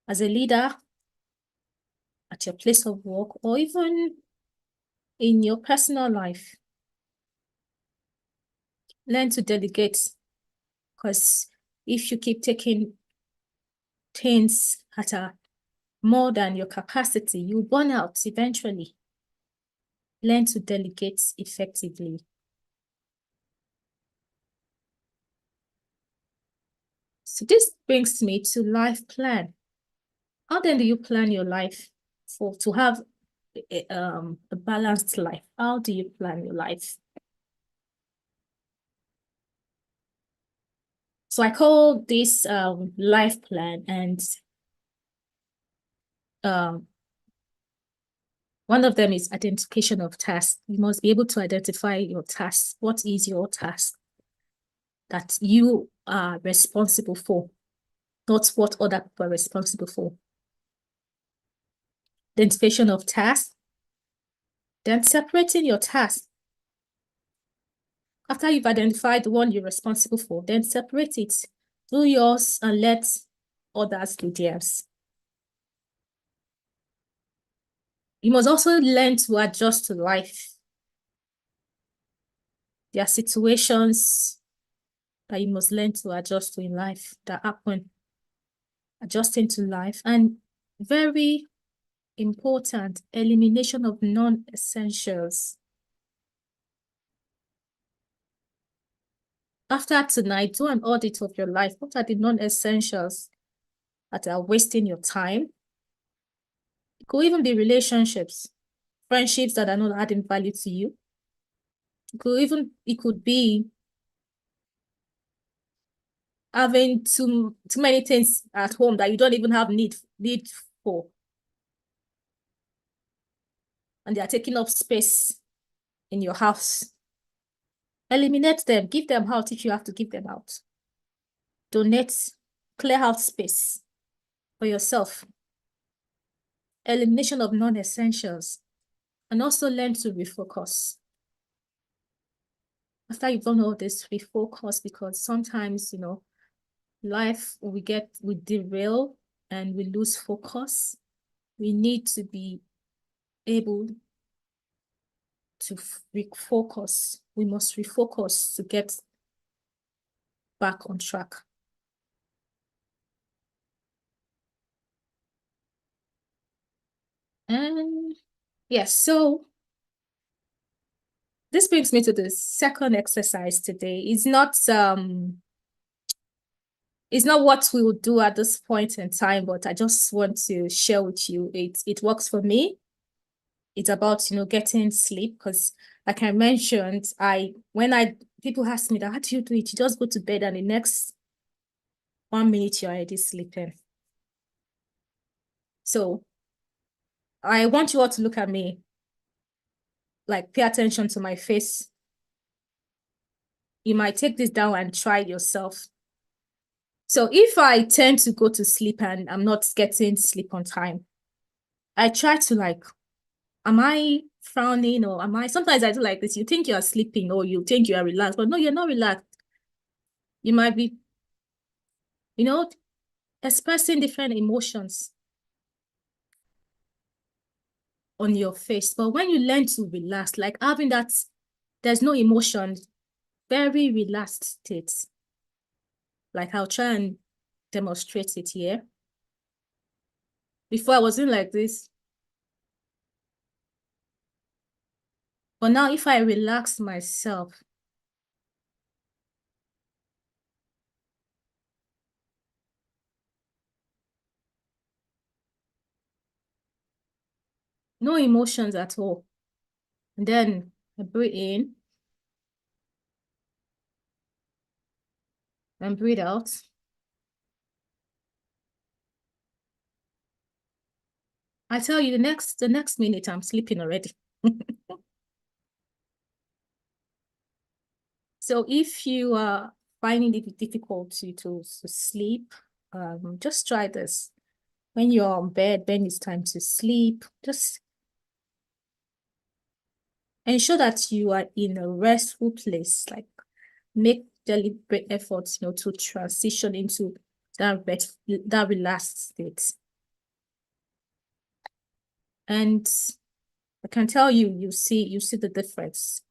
As a leader, at your place of work, or even in your personal life, learn to delegate. Because if you keep taking things that are more than your capacity, you burn out eventually. Learn to delegate effectively. So this brings me to life plan. How then do you plan your life to have a balanced life? How do you plan your life? So I call this life plan, and one of them is identification of tasks. You must be able to identify your tasks. What is your task that you are responsible for, not what other people are responsible for? Identification of tasks, then separating your tasks. After you've identified the one you're responsible for, then separate it. Do yours and let others do theirs. You must also learn to adjust to life. There are situations that you must learn to adjust to in life that happen. Adjusting to life. And Very important, elimination of non-essentials. After tonight, do an audit of your life. What are the non-essentials that are wasting your time? It could even be relationships, friendships that are not adding value to you. It could be having too many things at home that you don't even have need for. And they are taking up space in your house. Eliminate them, give them out if you have to give them out. Donate, clear out space for yourself. Elimination of non-essentials. And also learn to refocus. After you've done all this, refocus, because sometimes, you know, life, we derail and we lose focus. We need to be able to refocus. We must refocus to get back on track. And yes, so this brings me to the second exercise today. It's not what we will do at this point in time, but I just want to share with you. It works for me. It's about, you know, getting sleep, because like I mentioned, people ask me that, how do you do it? You just go to bed and the next 1 minute you're already sleeping. So I want you all to look at me, like pay attention to my face. You might take this down and try it yourself. So if I tend to go to sleep and I'm not getting sleep on time, I try to like, am I frowning, or sometimes I do like this. You think you're sleeping or you think you are relaxed, but no, you're not relaxed. You might be, you know, expressing different emotions on your face. But when you learn to relax, like having that, there's no emotion, very relaxed state. Like I'll try and demonstrate it here. Before I wasn't like this. But now if I relax myself, no emotions at all. And then I breathe in and breathe out. I tell you, the next minute I'm sleeping already. So if you are finding it difficult to sleep, just try this. When you're on bed, when it's time to sleep, just ensure that you are in a restful place. Like make deliberate efforts, you know, to transition into that relaxed state. And I can tell you, you see the difference.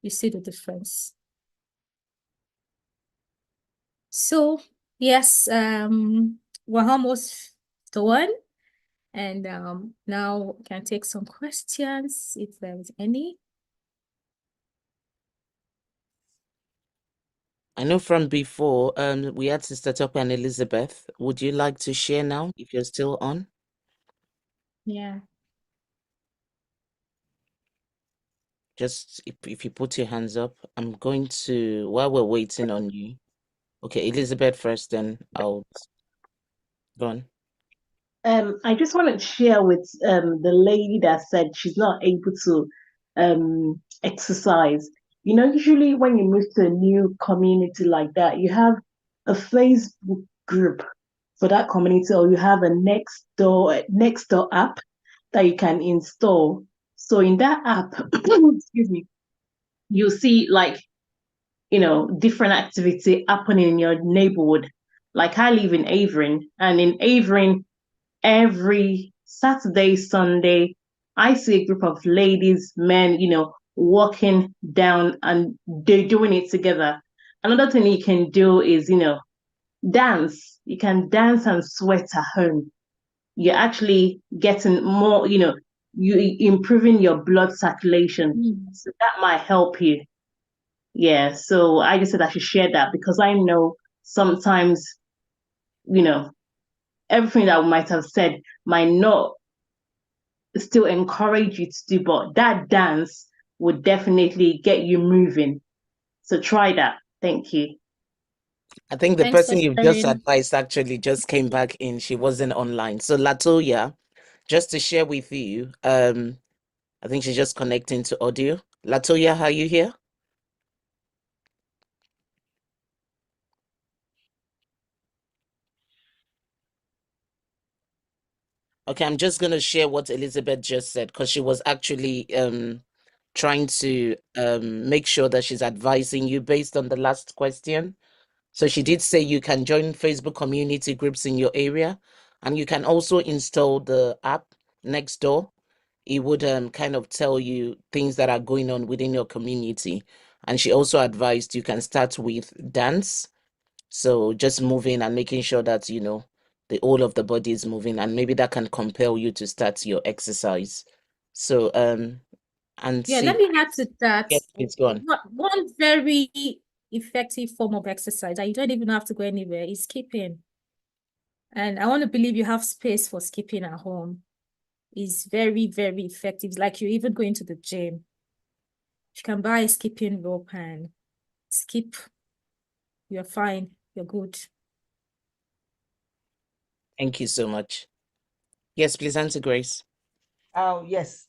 You see the difference. So yes, we're almost done. And now we can take some questions if there's any. I know from before, we had Sister Tope and Elizabeth. Would you like to share now if you're still on? Yeah. Just if you put your hands up, I'm going to, while we're waiting on you. Okay, Elizabeth first, then I'll go on. I just wanted to share with the lady that said she's not able to exercise. You know, usually when you move to a new community like that, you have a Facebook group for that community, or you have a next door app that you can install. So in that app, excuse me, you see like, you know, different activity happening in your neighborhood. Like I live in Averin, and in Averin, every Saturday, Sunday, I see a group of ladies, men, you know, walking down and they're doing it together. Another thing you can do is, you know, dance. you can dance and sweat at home. You're actually getting more, you improving your blood circulation. So that might help you. Yeah, so I just said I should share that because I know sometimes, everything that we might have said might not still encourage you to do, but that dance would definitely get you moving. So try that. Thank you. I think the Thanks for person you've just sharing. advised actually just came back in. She wasn't online. So Latoya, just to share with you, I think she's just connecting to audio. Latoya, are you here? Okay, I'm just going to share what Elizabeth just said because she was actually trying to make sure that she's advising you based on the last question. So she did say you can join Facebook community groups in your area, and you can also install the app Nextdoor. It would kind of tell you things that are going on within your community. And she also advised you can start with dance. So just moving and making sure that, the whole of the body is moving, and maybe that can compel you to start your exercise. So, and Yeah, see, let me add to that. yes, it's gone. One very effective form of exercise that you don't even have to go anywhere is skipping. And I want to believe you have space for skipping at home. It's very, very effective. It's like you're even going to the gym. You can buy a skipping rope and skip. You're fine. You're good. Thank you so much. Yes, please answer, Grace. Oh, yes.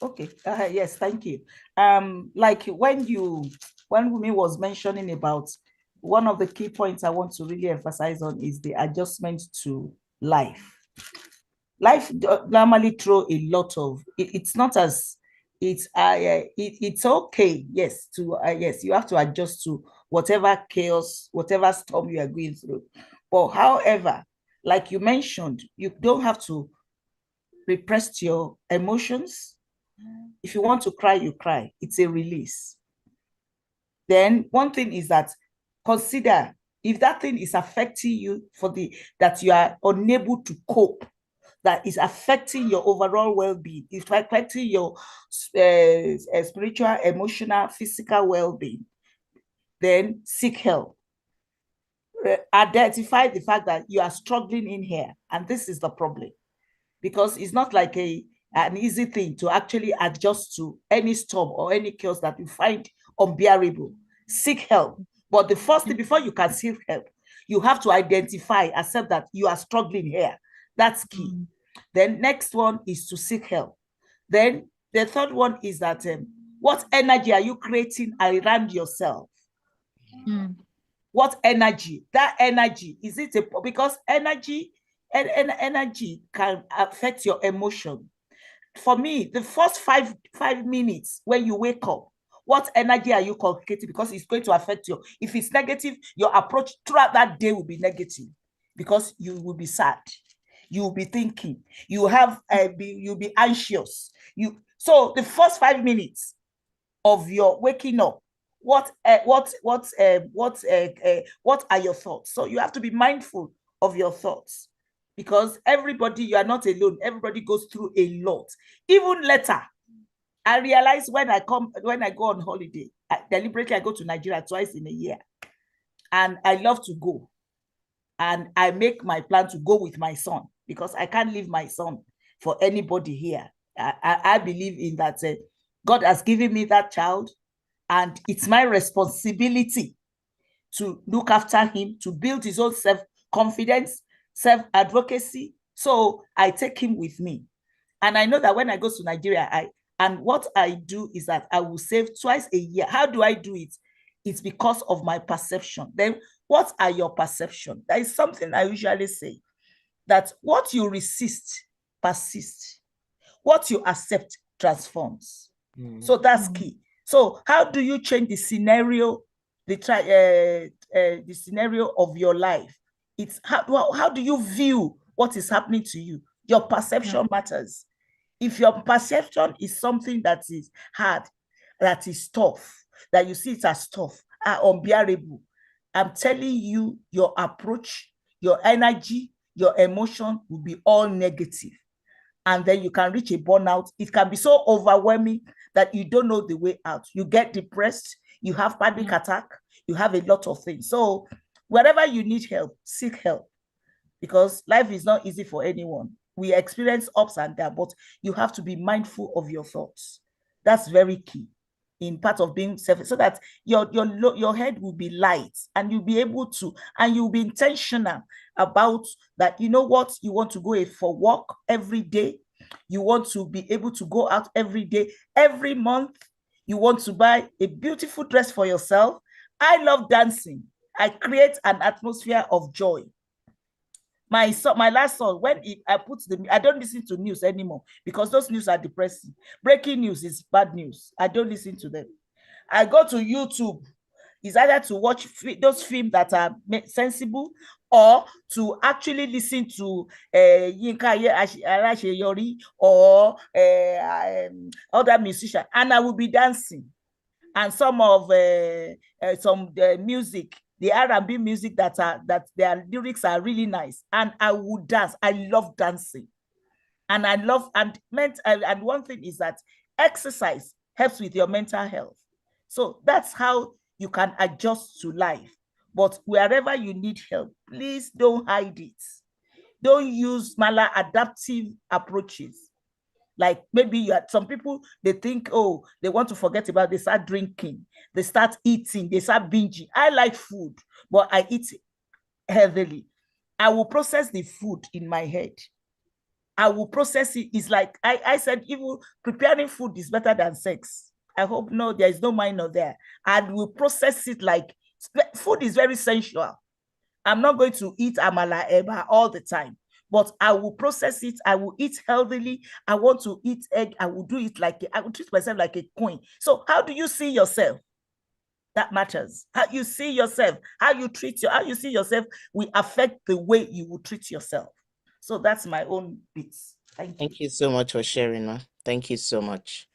Okay. Yes, thank you. Like when Wumi was mentioning about one of the key points I want to really emphasize on is the adjustment to life. Life normally throw a lot of it's not as it's okay, yes, to yes, you have to adjust to whatever chaos, whatever storm you are going through. But however, like you mentioned, you don't have to repress your emotions. If you want to cry, you cry. It's a release. Then one thing is that consider if that thing is affecting you that you are unable to cope, that is affecting your overall well-being, it's affecting your spiritual, emotional, physical well-being, then seek help. Identify the fact that you are struggling in here, and this is the problem. Because it's not like an easy thing to actually adjust to any storm or any chaos that you find unbearable. Seek help. But the first thing, before you can seek help, you have to identify, accept that you are struggling here. That's key. Then next one is to seek help. Then the third one is that what energy are you creating around yourself? What energy? That energy, is it because energy can affect your emotion. For me, the first five minutes when you wake up, what energy are you communicating? Because it's going to affect you. If it's negative, your approach throughout that day will be negative because you will be sad. You will be thinking. You'll be anxious. So the first 5 minutes of your waking up, what are your thoughts? So you have to be mindful of your thoughts, because you are not alone. Everybody goes through a lot. Even later, I realize when I go on holiday, deliberately I go to Nigeria twice in a year, and I love to go, and I make my plan to go with my son because I can't leave my son for anybody here. I believe in that. God has given me that child, and it's my responsibility to look after him, to build his own self-confidence, self-advocacy. So I take him with me. And I know that when I go to Nigeria, what I do is that I will save twice a year. How do I do it? It's because of my perception. Then what are your perception? That is something I usually say, that what you resist persists. What you accept transforms. So that's key. So how do you change the scenario, the scenario of your life? It's how do you view what is happening to you? Your perception matters. If your perception is something that is hard, that is tough, that you see it as tough, unbearable, I'm telling you, your approach, your energy, your emotion will be all negative. And then you can reach a burnout. It can be so overwhelming that you don't know the way out. You get depressed, you have panic attack, you have a lot of things. So wherever you need help, seek help, because life is not easy for anyone. We experience ups and downs, but you have to be mindful of your thoughts. That's very key in part of being self, so that your head will be light, and you'll be able to, and you'll be intentional about that. You know what? You want to go for walk every day. You want to be able to go out every day, every month. You want to buy a beautiful dress for yourself. I love dancing. I create an atmosphere of joy. My son, my last son, I don't listen to news anymore, because those news are depressing. Breaking news is bad news. I don't listen to them. I go to YouTube. It's either to watch those films that are sensible, or to actually listen to Yinka Alaseyori or other musicians, and I will be dancing. And some of music, the R&B music that their lyrics are really nice, and I would dance. I love dancing, and and one thing is that exercise helps with your mental health. So that's how you can adjust to life. But wherever you need help, please don't hide it. Don't use maladaptive approaches. Like maybe you had some people, they think, oh, they want to forget about, they start drinking, they start eating, they start binging. I like food, but I eat heavily. I will process the food in my head. I will process it. It's like I said, even preparing food is better than sex. I hope there is no minor there. And we'll process it like food is very sensual. I'm not going to eat amala eba all the time, but I will process it. I will eat healthily. I want to eat egg. I will do it I will treat myself like a queen. So how do you see yourself? That matters. How you see yourself, how you see yourself will affect the way you will treat yourself. So that's my own bits. Thank you so much for sharing, ma. Thank you so much.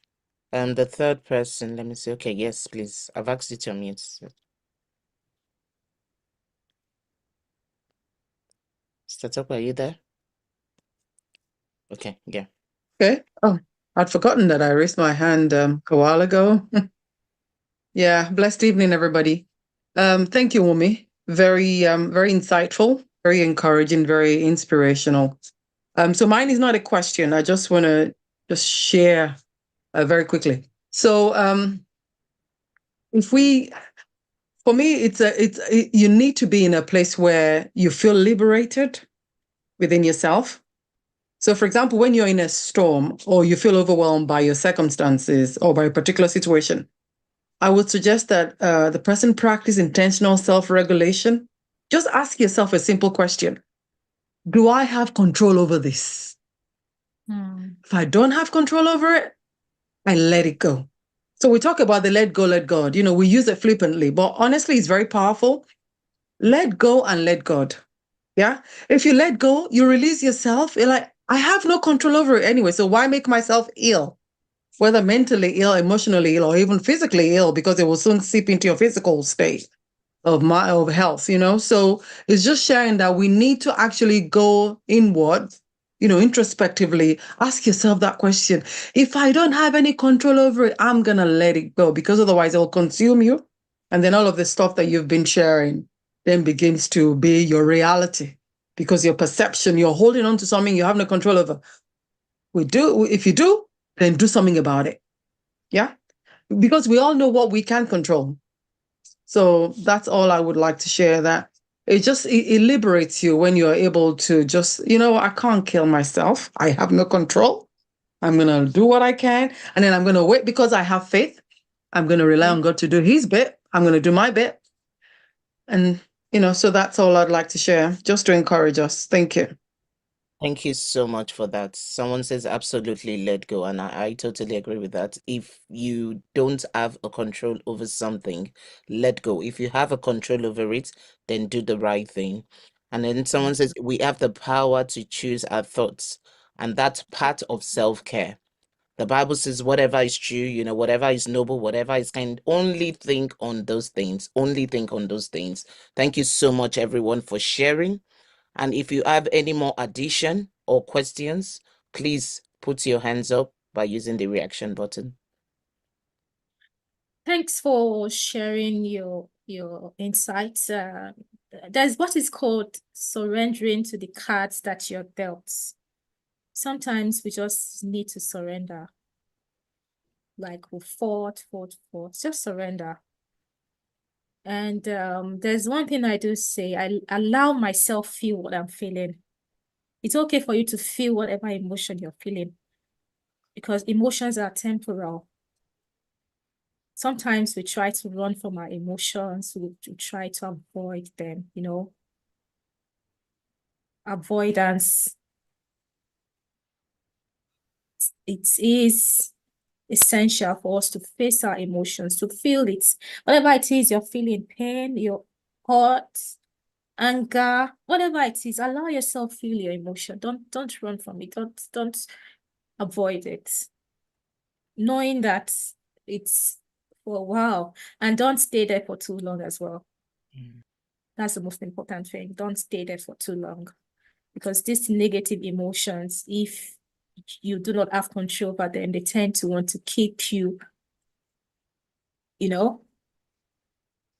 The third person, let me see. Okay, yes, please. I've asked you to unmute. Start, are you there? Okay, yeah. Okay. Oh, I'd forgotten that I raised my hand a while ago. Yeah, blessed evening, everybody. Thank you, Wumi. Very insightful, very encouraging, very inspirational. So mine is not a question. I just want to share very quickly. So for me, you need to be in a place where you feel liberated within yourself. So, for example, when you're in a storm or you feel overwhelmed by your circumstances or by a particular situation, I would suggest that the person practice intentional self-regulation. Just ask yourself a simple question. Do I have control over this? If I don't have control over it, I let it go. So we talk about the let go, let God. We use it flippantly, but honestly, it's very powerful. Let go and let God. Yeah. If you let go, you release yourself. You're like, I have no control over it anyway. So why make myself ill? Whether mentally ill, emotionally ill, or even physically ill, because it will soon seep into your physical state of health, So it's just sharing that we need to actually go inward, introspectively, ask yourself that question. If I don't have any control over it, I'm going to let it go, because otherwise it will consume you. And then all of the stuff that you've been sharing then begins to be your reality, because your perception, you're holding on to something you have no control over. If you do, then do something about it. Yeah? Because we all know what we can control. So that's all I would like to share, that it liberates you when you're able to just, I can't kill myself. I have no control. I'm going to do what I can. And then I'm going to wait, because I have faith. I'm going to rely on God to do his bit. I'm going to do my bit. And, so that's all I'd like to share, just to encourage us. Thank you. Thank you so much for that. Someone says absolutely let go, and I totally agree with that. If you don't have a control over something, let go. If you have a control over it, then do the right thing. And then someone says we have the power to choose our thoughts, and that's part of self-care. The Bible says whatever is true, whatever is noble, whatever is kind, only think on those things. Only think on those things. Thank you so much, everyone, for sharing. And if you have any more addition or questions, please put your hands up by using the reaction button. Thanks for sharing your insights. There's what is called surrendering to the cards that you're dealt. Sometimes we just need to surrender. Like we fought. Just surrender. And there's one thing I do say, I allow myself feel what I'm feeling. It's okay for you to feel whatever emotion you're feeling, because emotions are temporal. Sometimes we try to run from our emotions, we try to avoid them, you know. Avoidance. It is essential for us to face our emotions, to feel it. Whatever it is you're feeling, pain, your hurt, anger, whatever it is, allow yourself feel your emotion. Don't run from it. Don't avoid it. Knowing that it's for a while, and don't stay there for too long as well. That's the most important thing. Don't stay there for too long, because these negative emotions, if you do not have control over them, they tend to want to keep you, you know,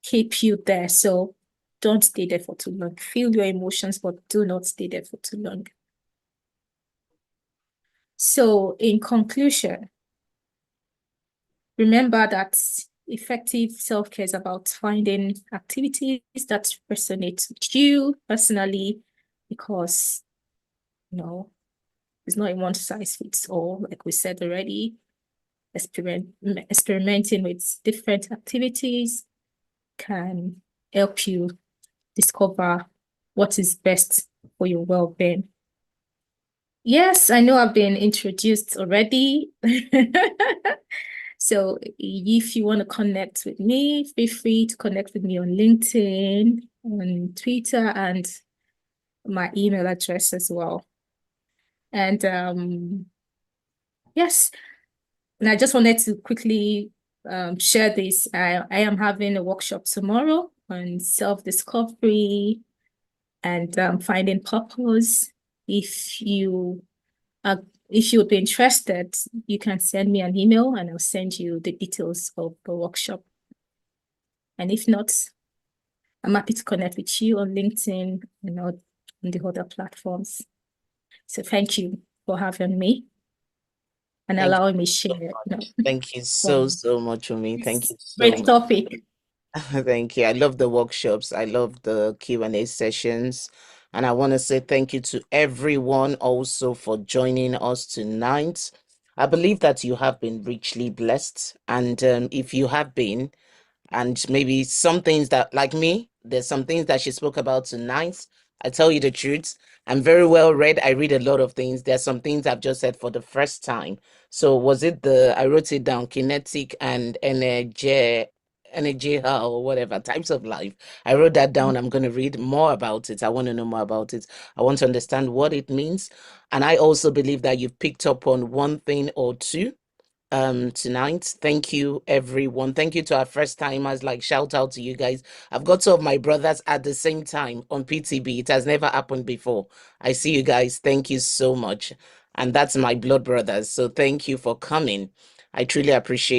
keep you there. So don't stay there for too long. Feel your emotions, but do not stay there for too long. So in conclusion, remember that effective self-care is about finding activities that resonate with you personally, because, you know, it's not a one size fits all, like we said already. Experimenting with different activities can help you discover what is best for your well-being. Yes, I know I've been introduced already. So if you want to connect with me, feel free to connect with me on LinkedIn, on Twitter, and my email address as well. And yes, and I just wanted to quickly share this. I am having a workshop tomorrow on self-discovery and finding purpose. If you would be interested, you can send me an email and I'll send you the details of the workshop. And if not, I'm happy to connect with you on LinkedIn and on the other platforms. So thank you for having me and allowing me share. Thank you so much, Umi. Thank you so Great much. topic. Thank you. I love the workshops. I love the Q&A sessions. And I want to say thank you to everyone also for joining us tonight. I believe that you have been richly blessed. And if you have been, and maybe some things that, like me, there's some things that she spoke about tonight. I tell you the truth, I'm very well read. I read a lot of things. There's some things I've just said for the first time. So was it I wrote it down, kinetic and energy or whatever, types of life. I wrote that down. I'm going to read more about it. I want to know more about it. I want to understand what it means. And I also believe that you've picked up on one thing or two tonight. Thank you, everyone. Thank you to our first timers. Like, shout out to you guys. I've got two of my brothers at the same time on PTB. It has never happened before. I see you guys. Thank you so much. And that's my blood brothers. So thank you for coming. I truly appreciate